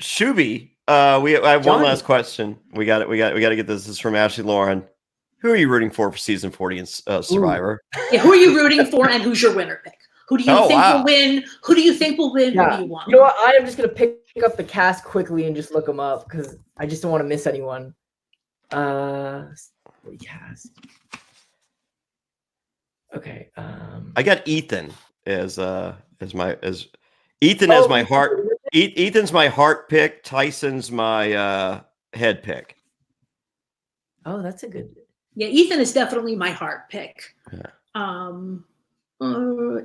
Shooby, I have one last question. We got to get this. This is from Ashley Lauren. Who are you rooting for season 40 in Survivor? Yeah, who are you rooting for, and who's your winner pick? Who do you think will win? Who do you think will win? Yeah. Who do you want? You know what? I am just gonna pick up the cast quickly and just look them up because I just don't want to miss anyone. Cast. Okay. I got Ethan as Ethan as my heart. Ethan's my heart pick. Tyson's my head pick. Oh, that's a good. Yeah, Ethan is definitely my heart pick. Yeah.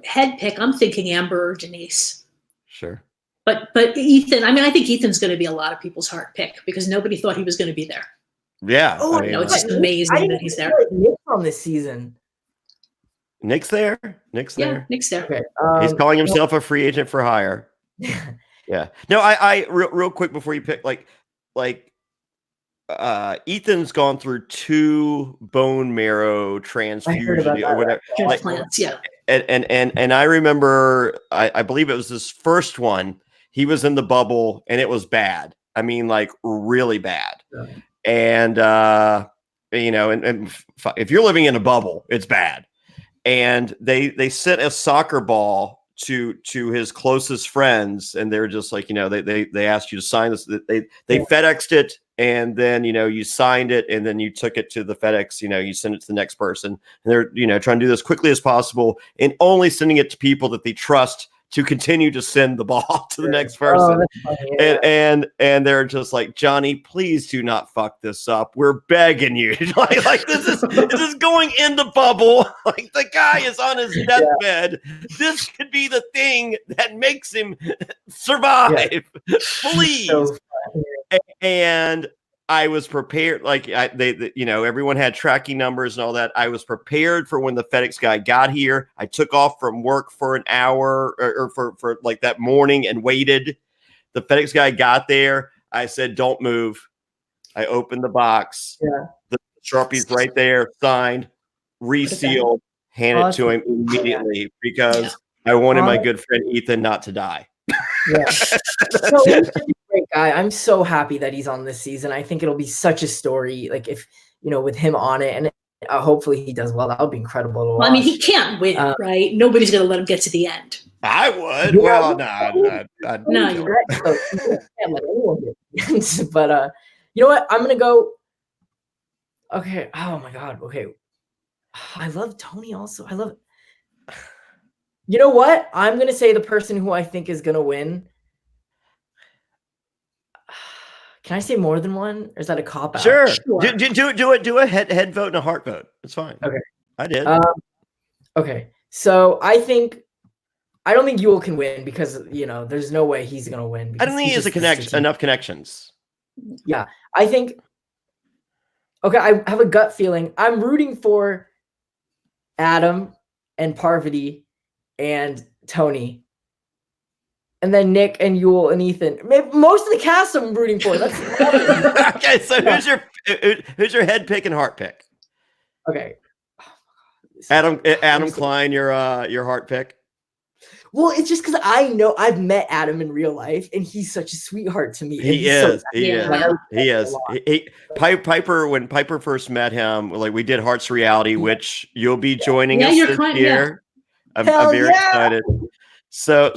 Head pick, I'm thinking Amber or Denise. Sure. But Ethan, I think Ethan's going to be a lot of people's heart pick because nobody thought he was going to be there. Yeah. Oh, it's just amazing that he's there. Nick's on this season. Nick's there. Nick's there. Yeah, Nick's there. Okay. He's calling himself a free agent for hire. Yeah. No, I real quick before you pick, Ethan's gone through 2 bone marrow transfusions or whatever. Transplants, And I remember, I believe it was this first one. He was in the bubble and it was bad. I mean, like really bad. Yeah. And and if you're living in a bubble, it's bad. And they sent a soccer ball to his closest friends, and they're just like, they asked you to sign this. They FedExed it, and then you signed it, and then you took it to the FedEx. You send it to the next person, and they're trying to do this quickly as possible, and only sending it to people that they trust to continue to send the ball to the next person. And they're just like, Johnny, please do not fuck this up. We're begging you. like this is going in the bubble. Like the guy is on his deathbed. This could be the thing that makes him survive. Please. And I was prepared. Like everyone had tracking numbers and all that. I was prepared for when the FedEx guy got here. I took off from work for an hour or for like that morning and waited. The FedEx guy got there. I said, "Don't move." I opened the box. Yeah. The Sharpie's right there, signed, resealed, handed it to him immediately because I wanted my good friend Ethan not to die. Yeah. So he's a great guy. I'm so happy that he's on this season. I think it'll be such a story, like if with him on it, and hopefully he does well. That would be incredible to watch. Well, he can't win, right? Nobody's going to let him get to the end. I would. Well, no, you're right. So, can't let anyone get but you know what? I'm gonna go. Okay. Oh my God. Okay. I love Tony. Also, I love. You know what? I'm going to say the person who I think is going to win. Can I say more than one? Or is that a cop-out? Sure. Do a head vote and a heart vote. It's fine. Okay. I did. Okay. So I don't think Yule can win because, there's no way he's going to win. I don't think he has enough connections. Yeah. I think, okay, I have a gut feeling. I'm rooting for Adam and Parvati and Tony. and then Nick and Yule and Ethan. Maybe most of the cast I'm rooting for. That's okay. So who's your head pick and heart pick? Okay. Adam Klein, your heart pick. Well, it's just because I know I've met Adam in real life, and he's such a sweetheart to me. He is. Piper, when Piper first met him, like we did Hearts Reality, which you'll be joining us this year. I'm very excited. So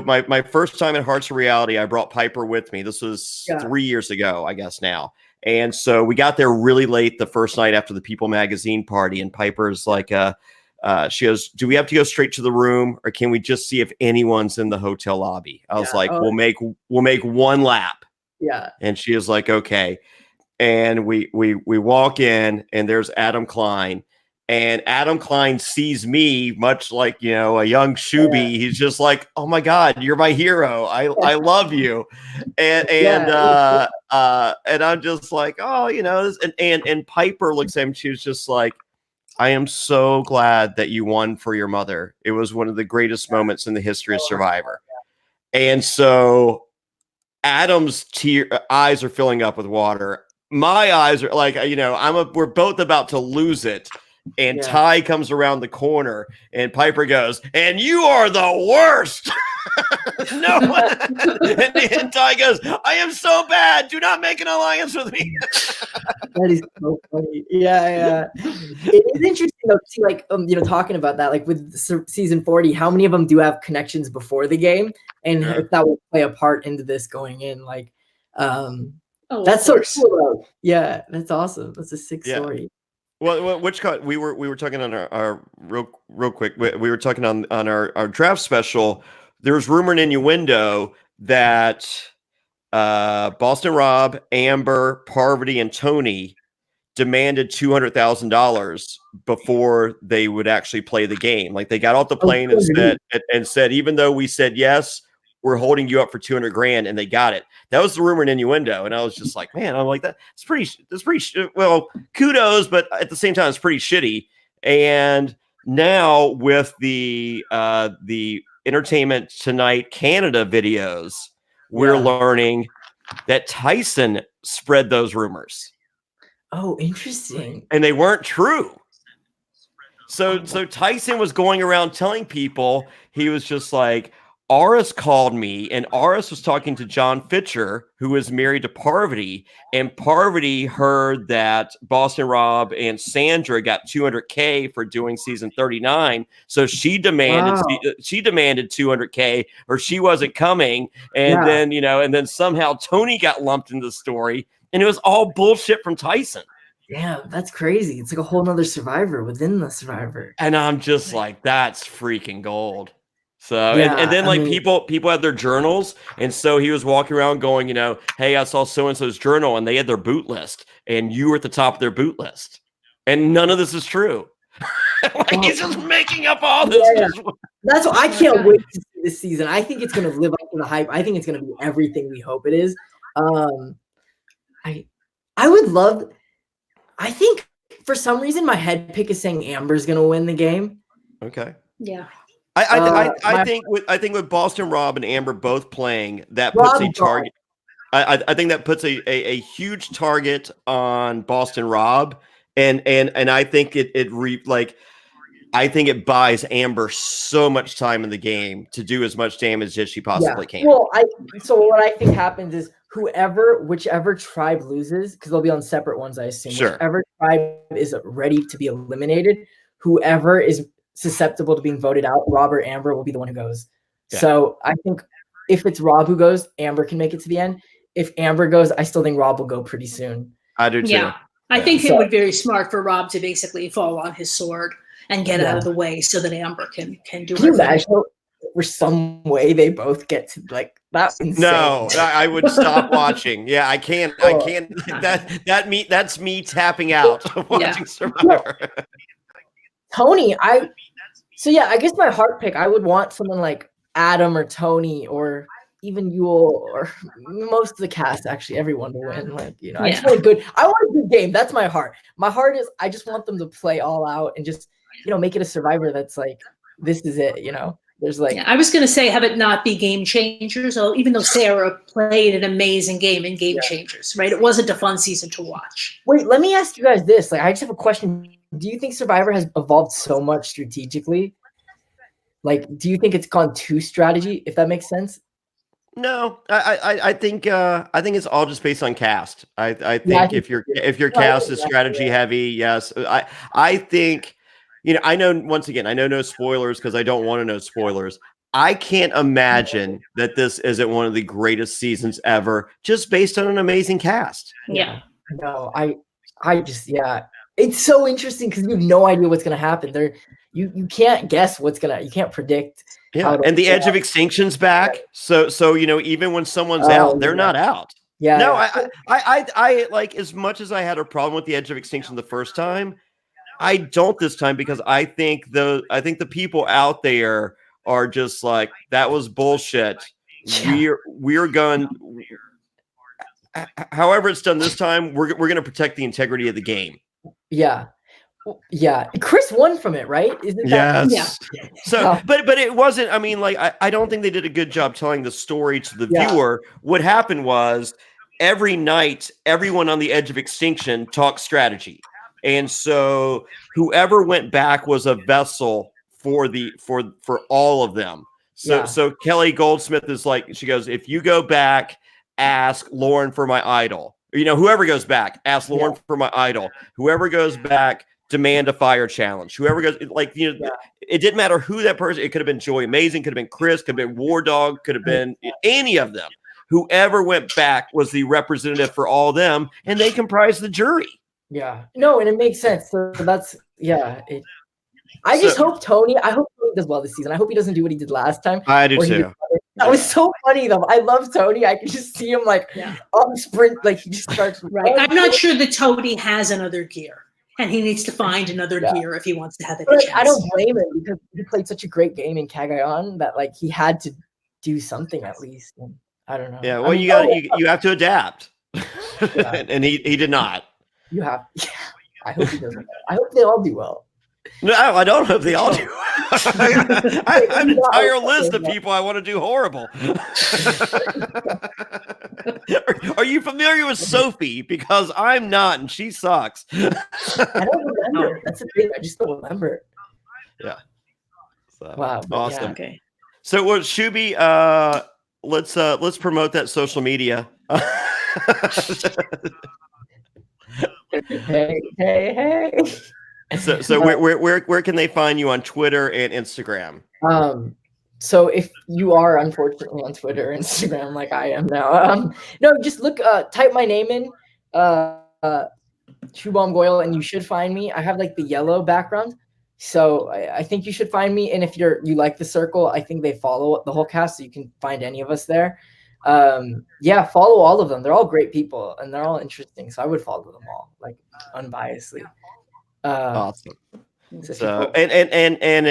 my first time at Hearts Reality, I brought Piper with me. This was 3 years ago, I guess now. And so we got there really late the first night after the People magazine party, and Piper's like, she goes, "Do we have to go straight to the room, or can we just see if anyone's in the hotel lobby?" I was like, "We'll make one lap." Yeah. And she was like, "Okay." And we walk in, and there's Adam Klein, and Adam Klein sees me, much like a young Shooby. Yeah. He's just like, "Oh my God, you're my hero! I love you," and I'm just like, "Oh, and Piper looks at him. She was just like, I am so glad that you won for your mother. It was one of the greatest moments in the history of Survivor." And so Adam's eyes are filling up with water. My eyes are like, we're both about to lose it. And Ty comes around the corner, and Piper goes, "And you are the worst." No one. And Ty goes, "I am so bad. Do not make an alliance with me." That is so funny. Yeah. It is interesting though to see, like, talking about that, like with season 40, how many of them do have connections before the game, and if that will play a part into this going in, like, that's so cool. Yeah, that's awesome. That's a sick story. Well, we were talking on our real quick. We were talking on our draft special. There's rumor and innuendo that Boston Rob, Amber, Parvati, and Tony demanded $200,000 before they would actually play the game. Like, they got off the plane and said, even though we said yes, we're holding you up for $200,000, and they got it. That was the rumor and innuendo, and I was just like, man, I'm like, that's pretty. Well, kudos, but at the same time, it's pretty shitty. And now with the Entertainment Tonight Canada videos, we're learning that Tyson spread those rumors. Oh, interesting. And they weren't true. So Tyson was going around telling people, he was just like, Aris called me, and Aris was talking to John Fitcher, who is married to Parvati, and Parvati heard that Boston Rob and Sandra got $200K for doing season 39, so she demanded $200K, or she wasn't coming, and then somehow Tony got lumped into the story, and it was all bullshit from Tyson. Yeah, that's crazy. It's like a whole nother Survivor within the Survivor, and I'm just like, that's freaking gold. So, and then like people have their journals. And so he was walking around going, "Hey, I saw so-and-so's journal," and they had their boot list, and you were at the top of their boot list. And none of this is true. He's just making up all this. Yeah. That's what I can't wait to see this season. I think it's going to live up to the hype. I think it's going to be everything we hope it is. I would love, I think for some reason my head pick is saying Amber's going to win the game. Okay. Yeah. I think with Boston Rob and Amber both playing, that puts a target. I think that puts a huge target on Boston Rob, and I think I think it buys Amber so much time in the game to do as much damage as she possibly can. Well, so what I think happens is whichever tribe loses, because they'll be on separate ones, I assume. Sure. Whichever tribe is ready to be eliminated, whoever is susceptible to being voted out, Rob or Amber will be the one who goes. Yeah. So I think if it's Rob who goes, Amber can make it to the end. If Amber goes, I still think Rob will go pretty soon. I do too. Yeah. I think it would be very smart for Rob to basically fall on his sword and get out of the way so that Amber can do it. Can you imagine for some way they both get to, like, that's insane. No, I would stop watching. Yeah, I can't. That's me tapping out of watching Survivor. Tony, I guess my heart pick, I would want someone like Adam or Tony or even Yule or most of the cast, actually everyone to win. Like, I just want a good game. That's my heart. My heart is, I just want them to play all out and just, make it a Survivor that's like, this is it, There's like, I was going to say, have it not be Game Changers, even though Sarah played an amazing game in Game Changers, right? It wasn't a fun season to watch. Wait, let me ask you guys this. Like, I just have a question. Do you think Survivor has evolved so much strategically? Like, do you think it's gone too strategy, if that makes sense? No, I think it's all just based on cast. I think if your cast is strategy heavy, yes. I think, I know, once again, I know no spoilers because I don't want to know spoilers. I can't imagine that this isn't one of the greatest seasons ever, just based on an amazing cast. Yeah. No, I just, it's so interesting because you have no idea what's gonna happen. You can't guess you can't predict. Yeah, and the edge of extinction's back. So even when someone's out, they're not out. Yeah. No, I like, as much as I had a problem with the edge of extinction the first time, I don't this time, because I think the people out there are just like, that was bullshit. We're going. However it's done this time, we're going to protect the integrity of the game. Yeah. Yeah, Chris won from it, right? Isn't that? Yes. Yeah. So, but it wasn't. I mean, like, I don't think they did a good job telling the story to the viewer. What happened was, every night, everyone on the edge of extinction talked strategy, and so whoever went back was a vessel for all of them. So Kelly Goldsmith is like, she goes, if you go back, ask Lauren for my idol. Whoever goes back, ask Lauren for my idol. Whoever goes back, demand a fire challenge. Whoever goes, it didn't matter who that person. It could have been Joey Amazing, could have been Chris, could have been War Dog, could have been any of them. Whoever went back was the representative for all of them, and they comprised the jury. Yeah, no, and it makes sense. So that's I just hope Tony does well this season. I hope he doesn't do what he did last time. I do too. That was so funny though. I love Tony. I can just see him on sprint, like he just starts. Right. I'm not sure that Tony has another gear, and he needs to find another gear if he wants to have it. I don't blame him, because he played such a great game in Cagayan that he had to do something at least. And I don't know. Yeah. Well, you have to adapt, and he did not. You have. Yeah, I hope he doesn't. I hope they all do well. No, I don't hope they all do. I have an entire list of people I want to do horrible. Are you familiar with Sophie? Because I'm not, and she sucks. I don't remember. That's the thing. I just don't remember. Yeah. So, wow. Awesome. Yeah, okay. So, Shooby, let's promote that social media. Hey. So where can they find you on Twitter and Instagram? So if you are unfortunately on Twitter or Instagram like I am now, no, just look, type my name in, Shubham Goel, and you should find me. I have the yellow background, so I think you should find me. And if you like the circle, I think they follow the whole cast, so you can find any of us there. Follow all of them. They're all great people and they're all interesting, so I would follow them all unbiasedly. Awesome. So and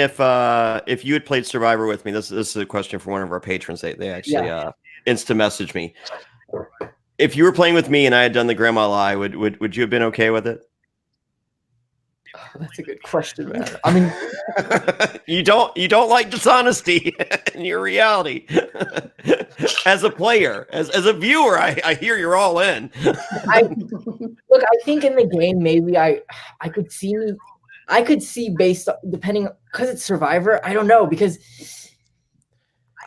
if you had played Survivor with me, this is a question for one of our patrons. They actually insta messaged me. If you were playing with me and I had done the grandma lie, would you have been okay with it? Oh, that's a good question, man. I mean, you don't like dishonesty in your reality. As a player, as a viewer, I hear you're all in. I think in the game maybe I could see based on, depending, because it's Survivor. I don't know, because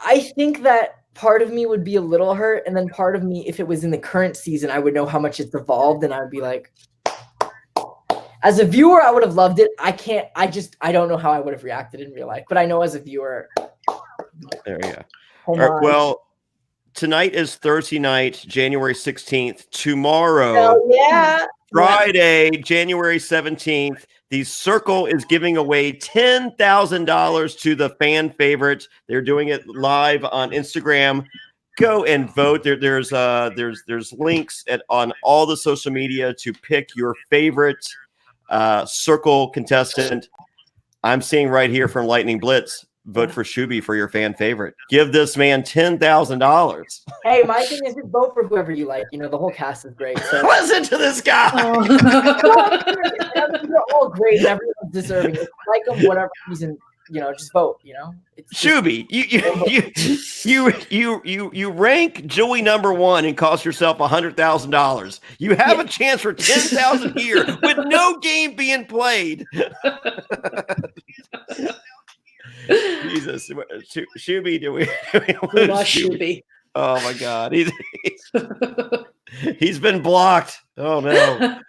I think that part of me would be a little hurt, and then part of me, if it was in the current season, I would know how much it's evolved, and I would be like, as a viewer, I would have loved it. I don't know how I would have reacted in real life, but I know as a viewer. There you go. All right, well, tonight is Thursday night, January 16th. Tomorrow, Friday, January 17th, the Circle is giving away $10,000 to the fan favorite. They're doing it live on Instagram. Go and vote. There's links on all the social media to pick your favorite Circle contestant. I'm seeing right here from Lightning Blitz. Vote for Shooby for your fan favorite. Give this man $10,000. Hey, my thing is just vote for whoever you like. The whole cast is great. So. Listen to this guy. They're all great. And everyone's deserving. Like them, whatever reason. just vote. It's Shooby, you rank Joey number 1 and cost yourself $100,000. You have a chance for 10,000 here with no game being played. Jesus, Shooby, do we lost Shooby? Oh my God, he's been blocked. Oh no.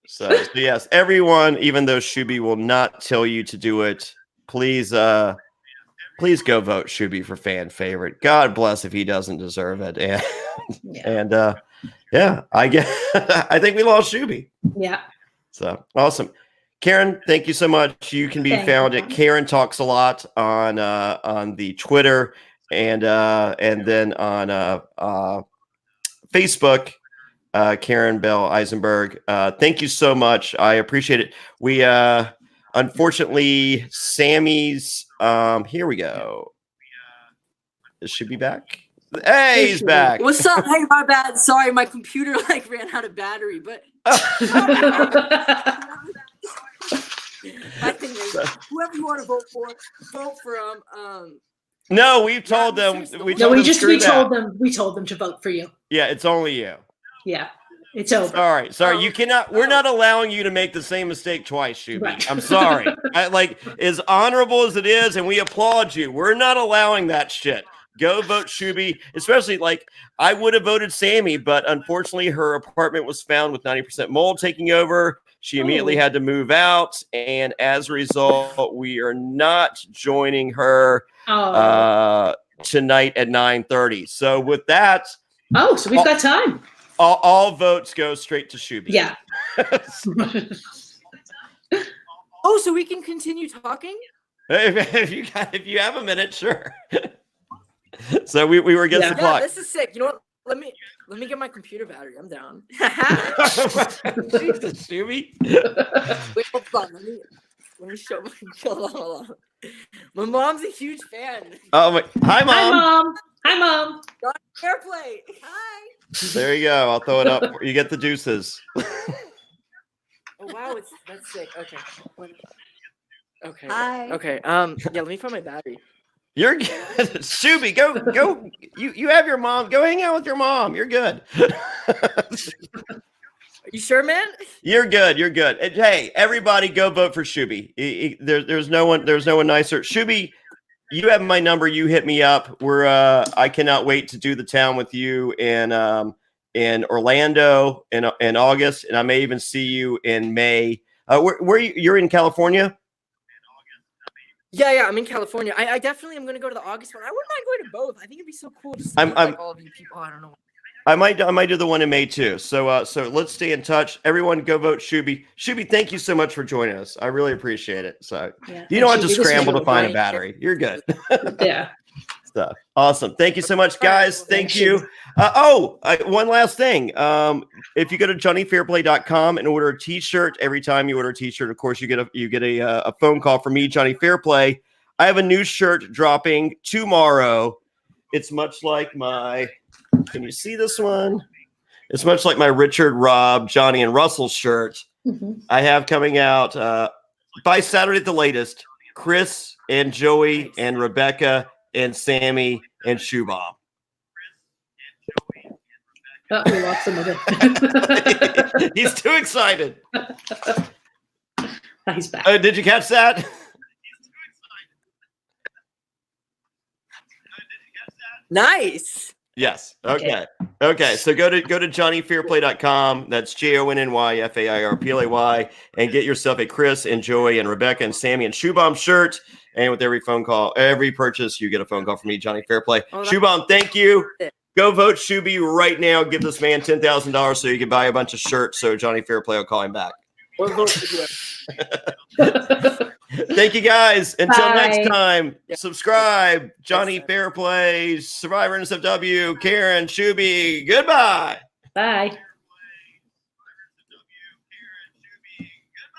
So yes, everyone, even though Shooby will not tell you to do it, please go vote Shooby for fan favorite. God bless if he doesn't deserve it. And I think we lost Shooby. Yeah. So awesome. Karen, thank you so much. You can be found at Karen Talks a Lot on the Twitter and then on Facebook. Karen Eisenberg. Thank you so much. I appreciate it. We unfortunately Sammy's here we go. Should be back. Hey, he's back. What's up? Hey, my bad. Sorry, my computer ran out of battery, but my thing is, whoever you want to vote for no, we've told them. We told them to vote for you. Yeah, it's only you. Yeah, it's over. Sorry. You cannot. We're not allowing you to make the same mistake twice, Shooby. Right. I'm sorry. As honorable as it is, and we applaud you. We're not allowing that shit. Go vote Shooby. Especially I would have voted Sammy, but unfortunately, her apartment was found with 90% mold taking over. She immediately had to move out, and as a result, we are not joining her tonight at 9:30. So with that, so we've got time. All votes go straight to Shooby. Yeah. So we can continue talking? If you have a minute, sure. So we were against the clock. This is sick. You know what? Let me get my computer battery. I'm down. Jesus, Shooby. Wait, hold on. Let me show my hold on. My mom's a huge fan. Oh my! Hi, Mom. Hi, Mom. Jonny Fairplay. Hi. There you go. I'll throw it up. You get the juices. Oh wow, that's sick. Okay. Okay. Hi. Okay. Let me find my battery. You're good. Shooby, go. You have your mom. Go hang out with your mom. You're good. You sure, man? You're good. And, hey, everybody, go vote for Shooby. There's no one nicer. Shooby, you have my number. You hit me up. I cannot wait to do the town with you in Orlando in August, and I may even see you in May. You're in California? Yeah, I'm in California. I definitely am going to go to the August one. I wouldn't mind going to both. I think it'd be so cool to see all of you people. I don't know. I might do the one in May too. So let's stay in touch. Everyone, go vote Shooby. Shooby, thank you so much for joining us. I really appreciate it. So you don't have to scramble to find a battery. You're good. Yeah. Stuff. Awesome. Thank you so much, guys. Thank you. One last thing. If you go to JonnyFairplay.com and order a t-shirt, every time you order a t-shirt, of course, you get a phone call from me, Jonny Fairplay. I have a new shirt dropping tomorrow. It's much like can you see this one? It's much like my Richard, Rob, Johnny, and Russell shirt. Mm-hmm. I have coming out by Saturday at the latest. Chris and Joey and Rebecca and Sammy and Shubham. We lost him again. He's too excited. He's back. Did you catch that? Nice. Yes. Okay. So go to JonnyFairplay.com. That's JonnyFairplay, and get yourself a Chris and Joey and Rebecca and Sammy and Shubham shirt. And with every phone call, every purchase, you get a phone call from me, Jonny Fairplay. Shubham, thank you. Go vote Shooby right now. Give this man $10,000 so you can buy a bunch of shirts. So Jonny Fairplay will call him back. Or vote for Thank you, guys. Until next time, subscribe. Jonny Fairplay, Survivor NSFW, Karen, Shooby. Goodbye. Bye.